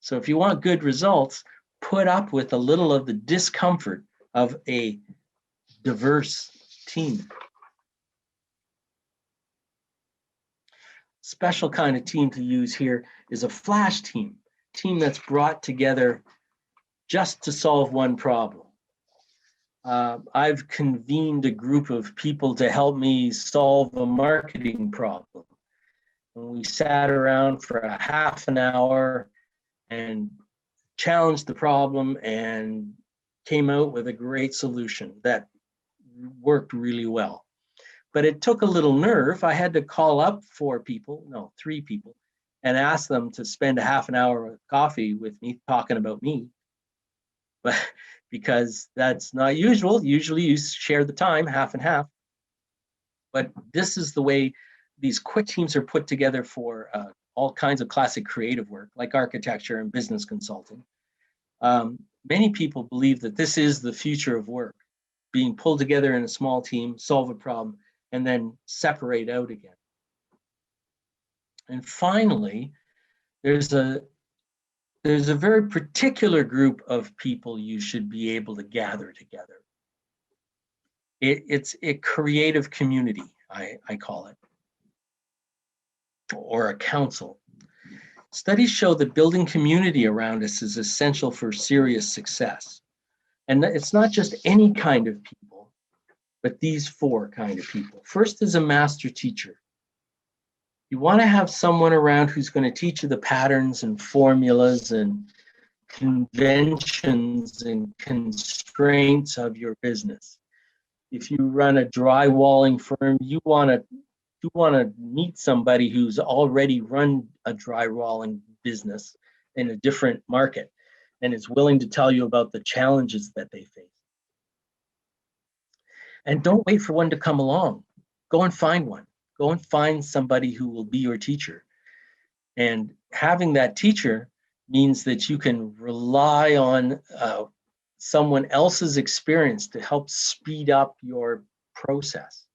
So if you want good results, put up with a little of the discomfort of a diverse team. Special kind of team to use here is a flash team that's brought together just to solve one problem. I've convened a group of people to help me solve a marketing problem. And we sat around for a half an hour and challenged the problem and came out with a great solution that worked really well. But it took a little nerve. I had to call up 3 people, and ask them to spend a half an hour of coffee with me talking about me. But because that's not usual. Usually you share the time half and half. But this is the way these quick teams are put together for all kinds of classic creative work, like architecture and business consulting. Many people believe that this is the future of work, being pulled together in a small team, solve a problem, and then separate out again. And finally, there's a there's a very particular group of people you should be able to gather together. It's a creative community, I call it, or a council. Studies show that building community around us is essential for serious success. And it's not just any kind of people, but these four kind of people. First is a master teacher. You want to have someone around who's going to teach you the patterns and formulas and conventions and constraints of your business. If you run a drywalling firm, you want to meet somebody who's already run a drywalling business in a different market and is willing to tell you about the challenges that they face. And don't wait for one to come along. Go and find one. Go and find somebody who will be your teacher. And having that teacher means that you can rely on someone else's experience to help speed up your process.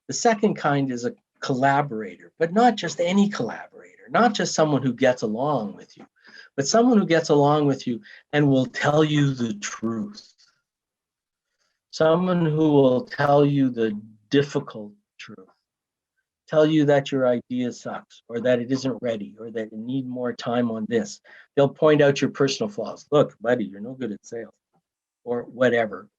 The second kind is a collaborator, but not just any collaborator, not just someone who gets along with you, but someone who gets along with you and will tell you the truth. Someone who will tell you the difficult truth. Tell you that your idea sucks, or that it isn't ready, or that you need more time on this. They'll point out your personal flaws. Look, buddy, you're no good at sales, or whatever.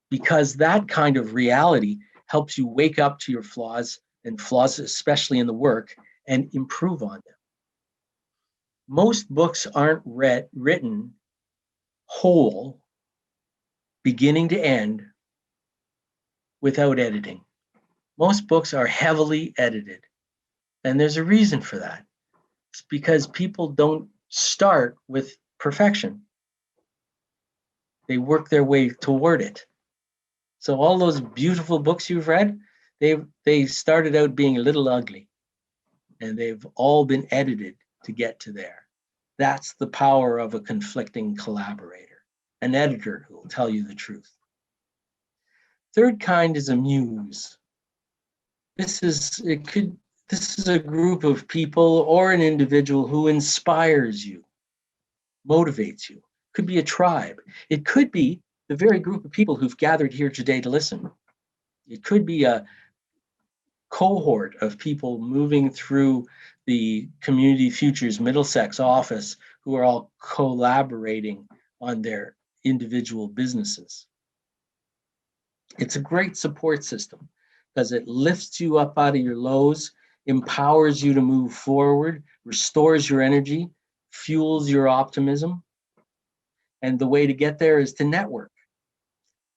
Because that kind of reality helps you wake up to your flaws, and flaws especially in the work, and improve on them. Most books aren't written whole, beginning to end, without editing. Most books are heavily edited, and there's a reason for that. It's because people don't start with perfection. They work their way toward it. So all those beautiful books you've read, they started out being a little ugly, and they've all been edited to get to there. That's the power of a conflicting collaborator, an editor who will tell you the truth. Third kind is a muse. This is a group of people or an individual who inspires you, motivates you. Could be a tribe. It could be the very group of people who've gathered here today to listen. It could be a cohort of people moving through the Community Futures Middlesex office who are all collaborating on their individual businesses. It's a great support system because it lifts you up out of your lows, empowers you to move forward, restores your energy, fuels your optimism. And the way to get there is to network.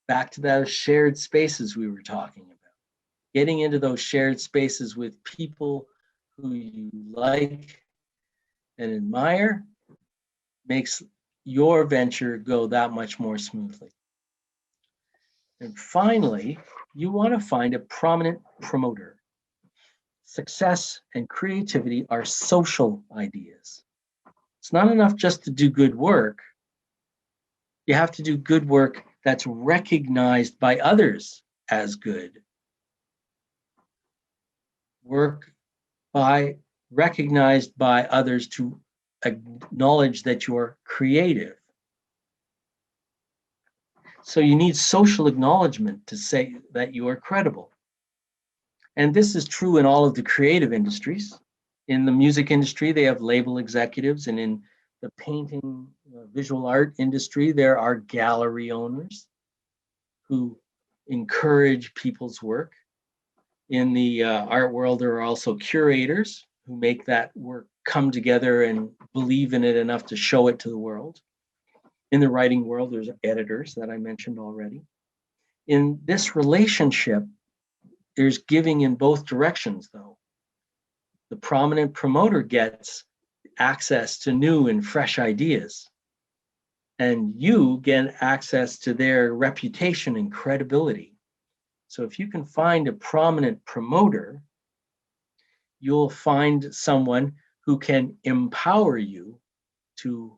Back to those shared spaces we were talking about. Getting into those shared spaces with people who you like and admire makes your venture go that much more smoothly. And finally, you want to find a prominent promoter. Success and creativity are social ideas. It's not enough just to do good work. You have to do good work that's recognized by others as good. Work recognized by others to acknowledge that you're creative. So you need social acknowledgement to say that you are credible. And this is true in all of the creative industries. In the music industry, they have label executives, and in the painting, visual art industry, there are gallery owners who encourage people's work. In the art world, there are also curators who make that work come together and believe in it enough to show it to the world. In the writing world, there's editors that I mentioned already. In this relationship, there's giving in both directions, though. The prominent promoter gets access to new and fresh ideas, and you get access to their reputation and credibility. So if you can find a prominent promoter, you'll find someone who can empower you to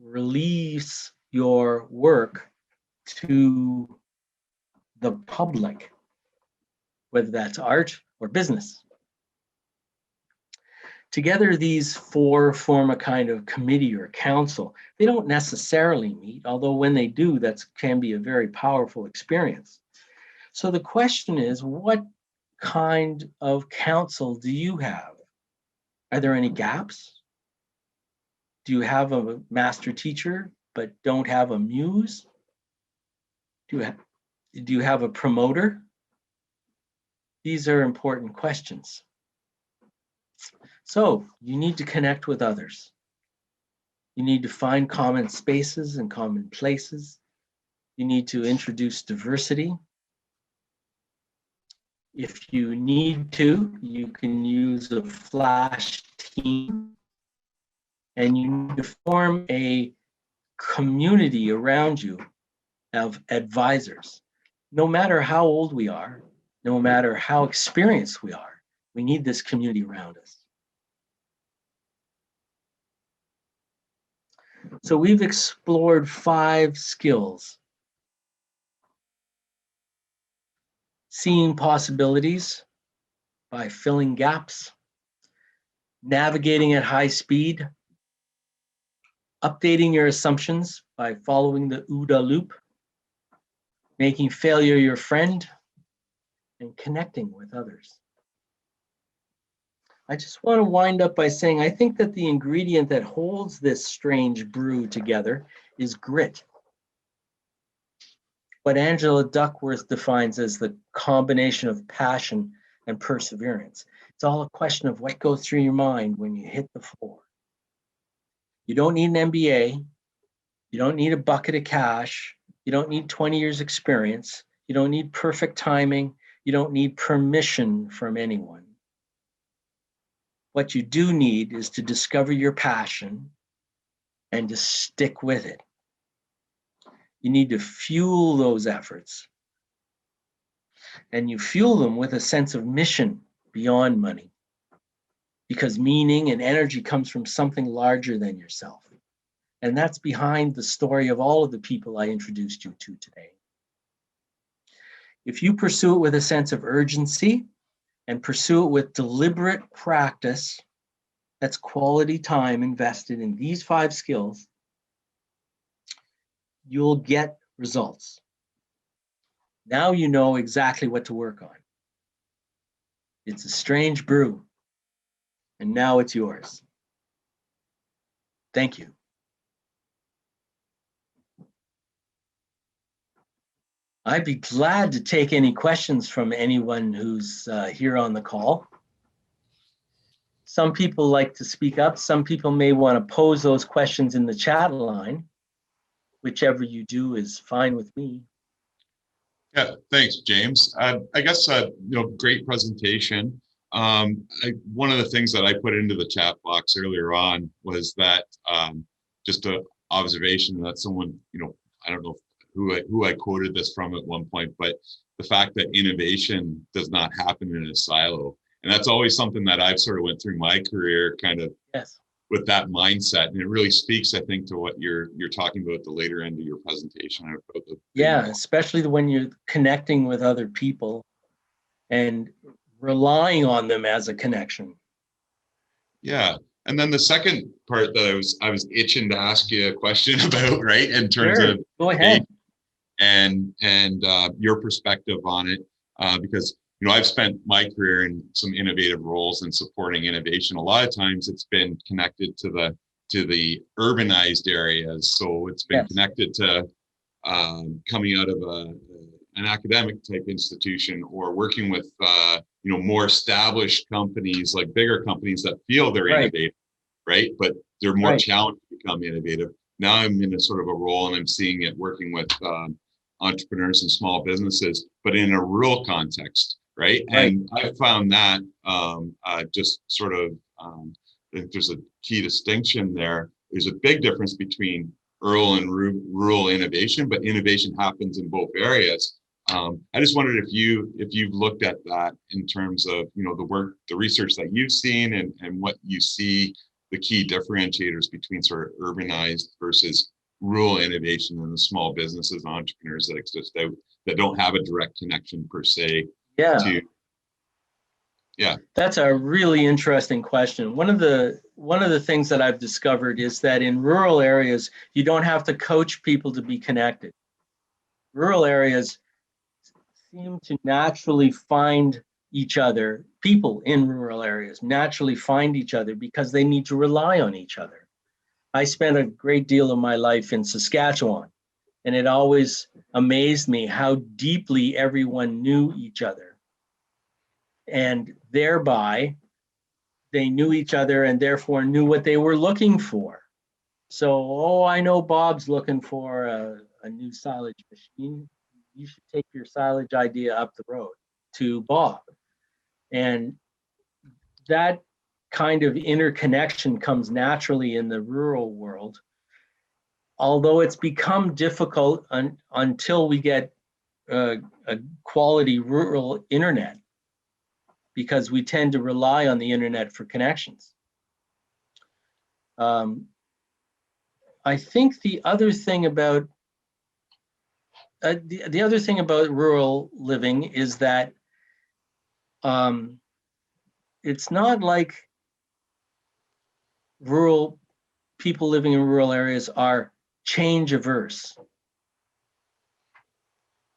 release your work to the public, whether that's art or business. Together, these four form a kind of committee or council. They don't necessarily meet, although when they do, that can be a very powerful experience. So the question is, what kind of council do you have? Are there any gaps? Do you have a master teacher but don't have a muse? Do you have a promoter? These are important questions. So you need to connect with others. You need to find common spaces and common places. You need to introduce diversity. If you need to, you can use a flash team, and you need to form a community around you of advisors. No matter how old we are, no matter how experienced we are, we need this community around us. So we've explored 5 skills: seeing possibilities by filling gaps, navigating at high speed, updating your assumptions by following the OODA loop, making failure your friend, and connecting with others. I just want to wind up by saying I think that the ingredient that holds this strange brew together is grit. What Angela Duckworth defines as the combination of passion and perseverance. It's all a question of what goes through your mind when you hit the floor. You don't need an MBA. You don't need a bucket of cash. You don't need 20 years experience. You don't need perfect timing. You don't need permission from anyone. What you do need is to discover your passion and to stick with it. You need to fuel those efforts. And you fuel them with a sense of mission beyond money, because meaning and energy comes from something larger than yourself. And that's behind the story of all of the people I introduced you to today. If you pursue it with a sense of urgency and pursue it with deliberate practice, that's quality time invested in these 5 skills, you'll get results. Now you know exactly what to work on. It's a strange brew, and now it's yours. Thank you. I'd be glad to take any questions from anyone who's here on the call. Some people like to speak up. Some people may want to pose those questions in the chat line. Whichever you do is fine with me. Yeah, thanks, James. I guess, great presentation. One of the things that I put into the chat box earlier on was that just an observation that someone, I don't know who I quoted this from at one point, but the fact that innovation does not happen in a silo. And that's always something that I've sort of went through my career kind of Yes. with that mindset. And it really speaks, I think, to what you're talking about at the later end of your presentation. About Especially when you're connecting with other people and relying on them as a connection. Yeah. And then the second part that I was itching to ask you a question about, right? In terms of go ahead. And your perspective on it, because I've spent my career in some innovative roles and supporting innovation. A lot of times it's been connected to the urbanized areas. So it's been connected to coming out of an academic type institution, or working with more established companies, like bigger companies that feel they're innovative, right? But they're more challenged to become innovative. Now I'm in a sort of a role, and I'm seeing it working with entrepreneurs and small businesses, but in a rural context, right? And I found that just sort of, I think there's a key distinction there. There's a big difference between rural and rural innovation, but innovation happens in both areas. I just wondered if you've looked at that in terms of the research that you've seen, and what you see the key differentiators between sort of urbanized versus rural innovation and the small businesses and entrepreneurs that exist out that don't have a direct connection per se to Yeah. That's a really interesting question. One of the things that I've discovered is that in rural areas, you don't have to coach people to be connected. Rural areas seem to naturally find each other. People in rural areas naturally find each other because they need to rely on each other. I spent a great deal of my life in Saskatchewan, and it always amazed me how deeply everyone knew each other. And thereby, they knew each other and therefore knew what they were looking for. So, oh, I know Bob's looking for a new silage machine. You should take your silage idea up the road to Bob. And that kind of interconnection comes naturally in the rural world, although it's become difficult until we get a quality rural internet, because we tend to rely on the internet for connections. I think the other thing about the other thing about rural living is that it's not like rural people living in rural areas are change averse.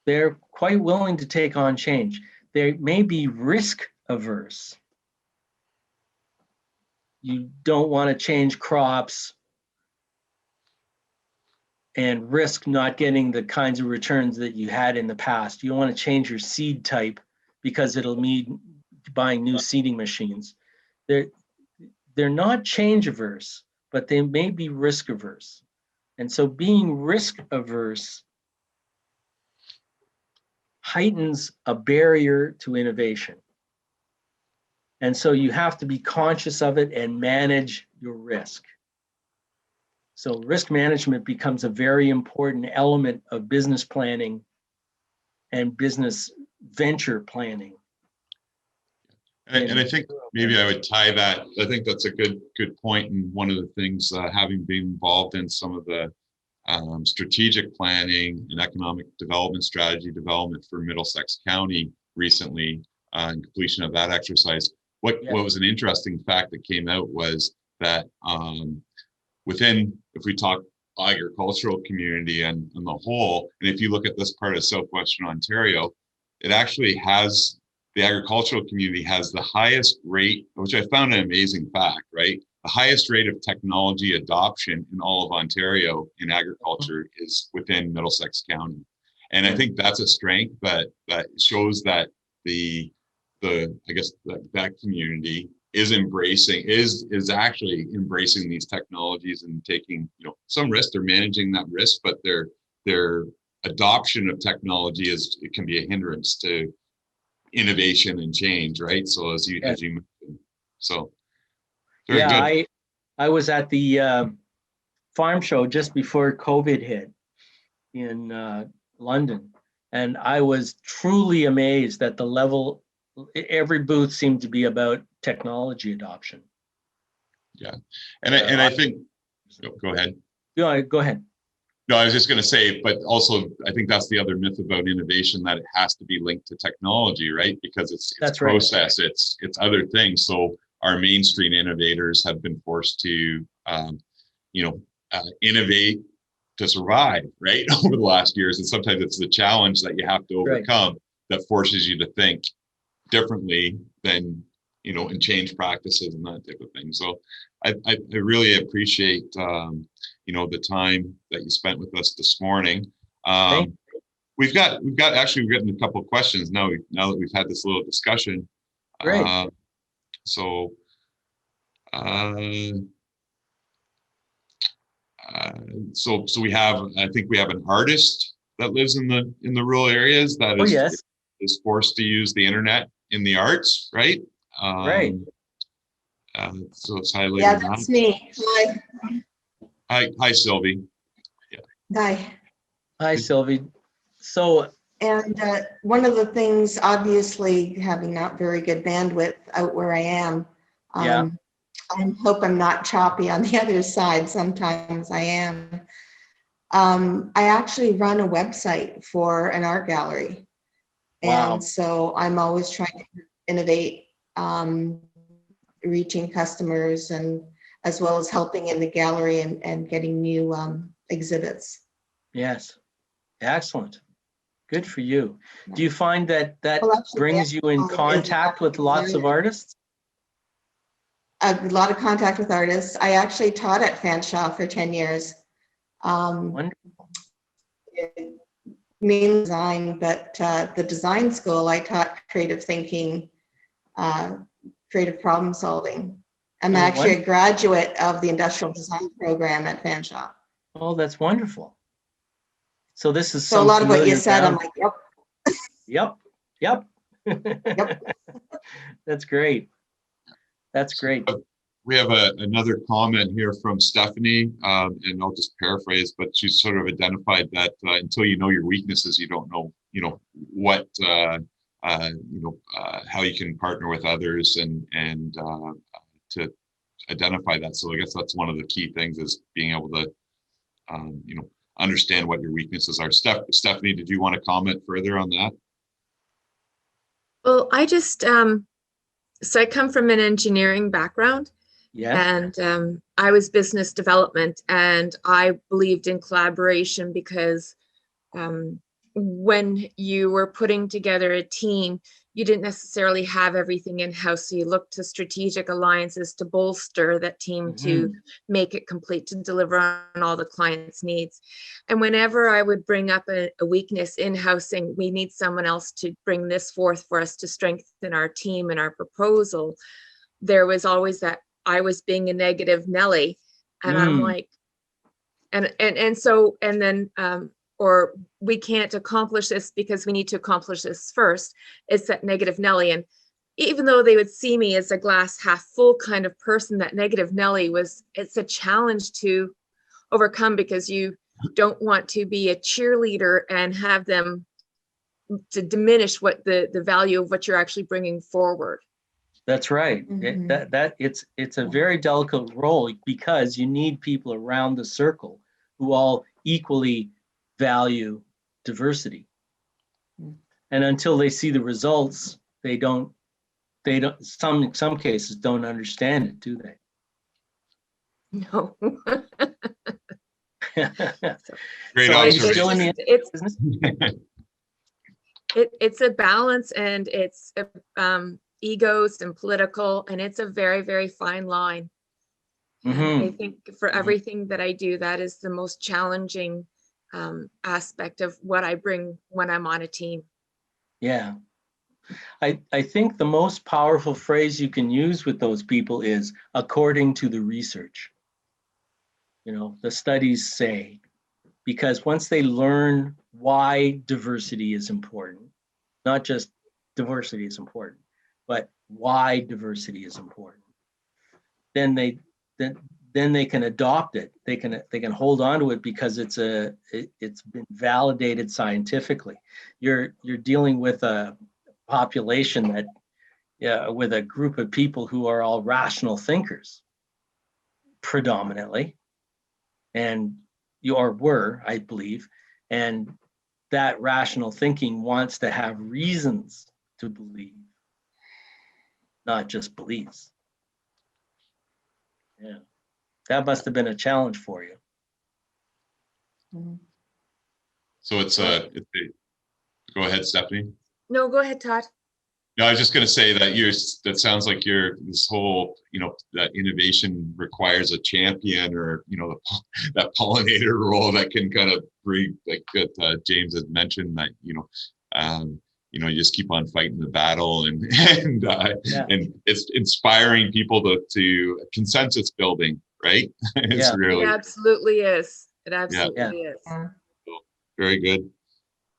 They're quite willing to take on change. They may be risk averse. You don't want to change crops and risk not getting the kinds of returns that you had in the past. You don't want to change your seed type because it'll mean buying new seeding machines. They're not change averse, but they may be risk averse. And so being risk averse heightens a barrier to innovation. And so you have to be conscious of it and manage your risk. So risk management becomes a very important element of business planning and business venture planning. And I think maybe I would tie that. I think that's a good point. And one of the things, having been involved in some of the strategic planning and economic development strategy development for Middlesex County recently, and completion of that exercise, what was an interesting fact that came out was that within, if we talk agricultural community and the whole, and if you look at this part of southwestern Ontario, it actually has, the agricultural community has the highest rate, which I found an amazing fact, right? The highest rate of technology adoption in all of Ontario in agriculture is within Middlesex County. And I think that's a strength that shows that I guess that community is actually embracing these technologies and taking, some risk. They're managing that risk, but their adoption of technology it can be a hindrance to innovation and change, right? So as you mentioned, so very good. I was at the farm show just before COVID hit in London, and I was truly amazed at the level. Every booth seemed to be about technology adoption. Yeah, and I think, go ahead. Go ahead. No, I was just going to say, but also I think that's the other myth about innovation, that it has to be linked to technology, right? Because it's process, right. It's other things. So our mainstream innovators have been forced to, innovate to survive, right, over the last years. And sometimes it's the challenge that you have to overcome that forces you to think differently than, and change practices and that type of thing. So I really appreciate, the time that you spent with us this morning. We've gotten a couple of questions now that we've had this little discussion. Great. So we have, I think we have an artist that lives in the rural areas that is forced to use the internet in the arts, right? Right. So it's highlighted. Yeah, that's me. Hi, Sylvie. Yeah. Hi, Sylvie. So, and one of the things, obviously, having not very good bandwidth out where I am, I hope I'm not choppy on the other side. Sometimes I am. I actually run a website for an art gallery. Wow. And so I'm always trying to innovate reaching customers, and as well as helping in the gallery and getting new exhibits. Yes, excellent. Good for you. Do you find that Well, actually, brings you in contact with lots of artists? A lot of contact with artists. I actually taught at Fanshawe for 10 years. Wonderful. Mainly design, but the design school, I taught creative thinking, creative problem solving. I'm actually a graduate of the industrial design program at Fanshawe. Oh, that's wonderful. So this is So a lot of what you said, I'm like, yep. Yep. Yep. That's great. That's great. We have another comment here from Stephanie, and I'll just paraphrase, but she's sort of identified that until you know your weaknesses, you don't know, what, how you can partner with others and to identify that. So I guess that's one of the key things, is being able to, understand what your weaknesses are. Stephanie, did you want to comment further on that? Well, I just, so I come from an engineering background. Yeah. And I was business development, and I believed in collaboration because when you were putting together a team, you didn't necessarily have everything in-house. So you looked to strategic alliances to bolster that team to make it complete, to deliver on all the client's needs. And whenever I would bring up a weakness in-house, saying we need someone else to bring this forth for us to strengthen our team and our proposal, there was always that I was being a negative Nelly, and I'm like, and then or we can't accomplish this because we need to accomplish this first. It's that negative Nelly. And even though they would see me as a glass half full kind of person, that negative Nelly it's a challenge to overcome, because you don't want to be a cheerleader and have them to diminish what the value of what you're actually bringing forward. That's right. It's a very delicate role, because you need people around the circle who all equally value diversity. And until they see the results, they don't in some cases don't understand it, do they? No. Great observation. It's a balance, and it's egos and political, and it's a very, very fine line. I think for everything that I do, that is the most challenging aspect of what I bring when I'm on a team. Yeah. I think the most powerful phrase you can use with those people is according to the research. The studies say, because once they learn why diversity is important, not just diversity is important, but why diversity is important, then they can adopt it. They can hold on to it, because it's been validated scientifically. You're dealing with a population with a group of people who are all rational thinkers, predominantly, and were, I believe, and that rational thinking wants to have reasons to believe, not just beliefs. Yeah, that must have been a challenge for you. So go ahead, Stephanie. No, go ahead, Todd. No, I was just going to say that that sounds like this whole, that innovation requires a champion, or, that pollinator role that can kind of bring, like that James had mentioned, that, you just keep on fighting the battle, and it's inspiring people to consensus building, right? It's really, it absolutely is. It absolutely is. Very good.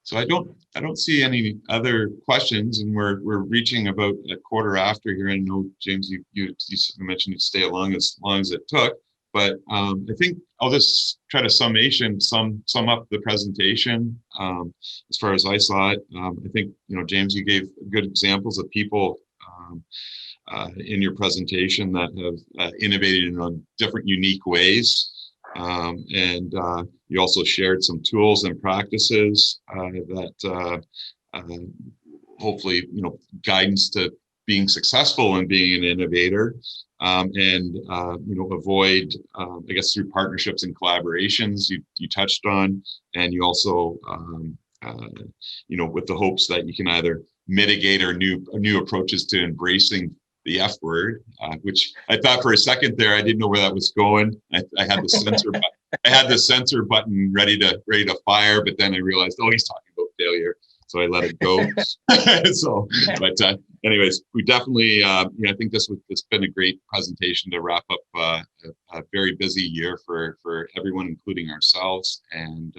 So I don't see any other questions, and we're reaching about a quarter after here. I know, James, you mentioned you'd stay along as long as it took, but I think I'll just try to sum up the presentation as far as I saw it. I think, James, you gave good examples of people in your presentation that have innovated in different unique ways. And you also shared some tools and practices that hopefully, guidance to being successful and being an innovator, and avoid, I guess, through partnerships and collaborations you touched on, and you also with the hopes that you can either mitigate or new approaches to embracing the F word, which I thought for a second there I didn't know where that was going. I had the censor button. I had the censor button ready to fire, but then I realized, oh, he's talking about failure, so I let it go. Anyways, we definitely, I think it's been a great presentation to wrap up a very busy year for everyone, including ourselves, and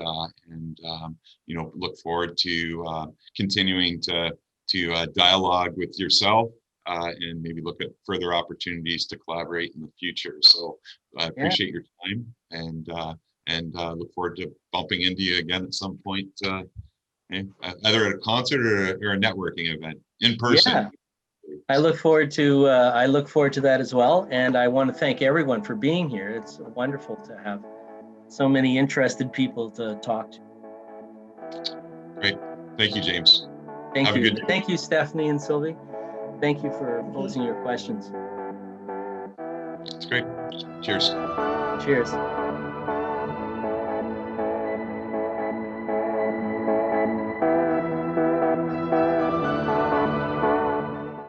look forward to continuing to dialogue with yourself, and maybe look at further opportunities to collaborate in the future. So I appreciate your time, and look forward to bumping into you again at some point, either at a concert or a networking event in person. Yeah. I look forward to that as well, and I want to thank everyone for being here. It's wonderful to have so many interested people to talk to. Great, thank you, James. Thank Have you. a good day. Thank you, Stephanie and Sylvie. Thank you for posing your questions. It's great. Cheers. Cheers.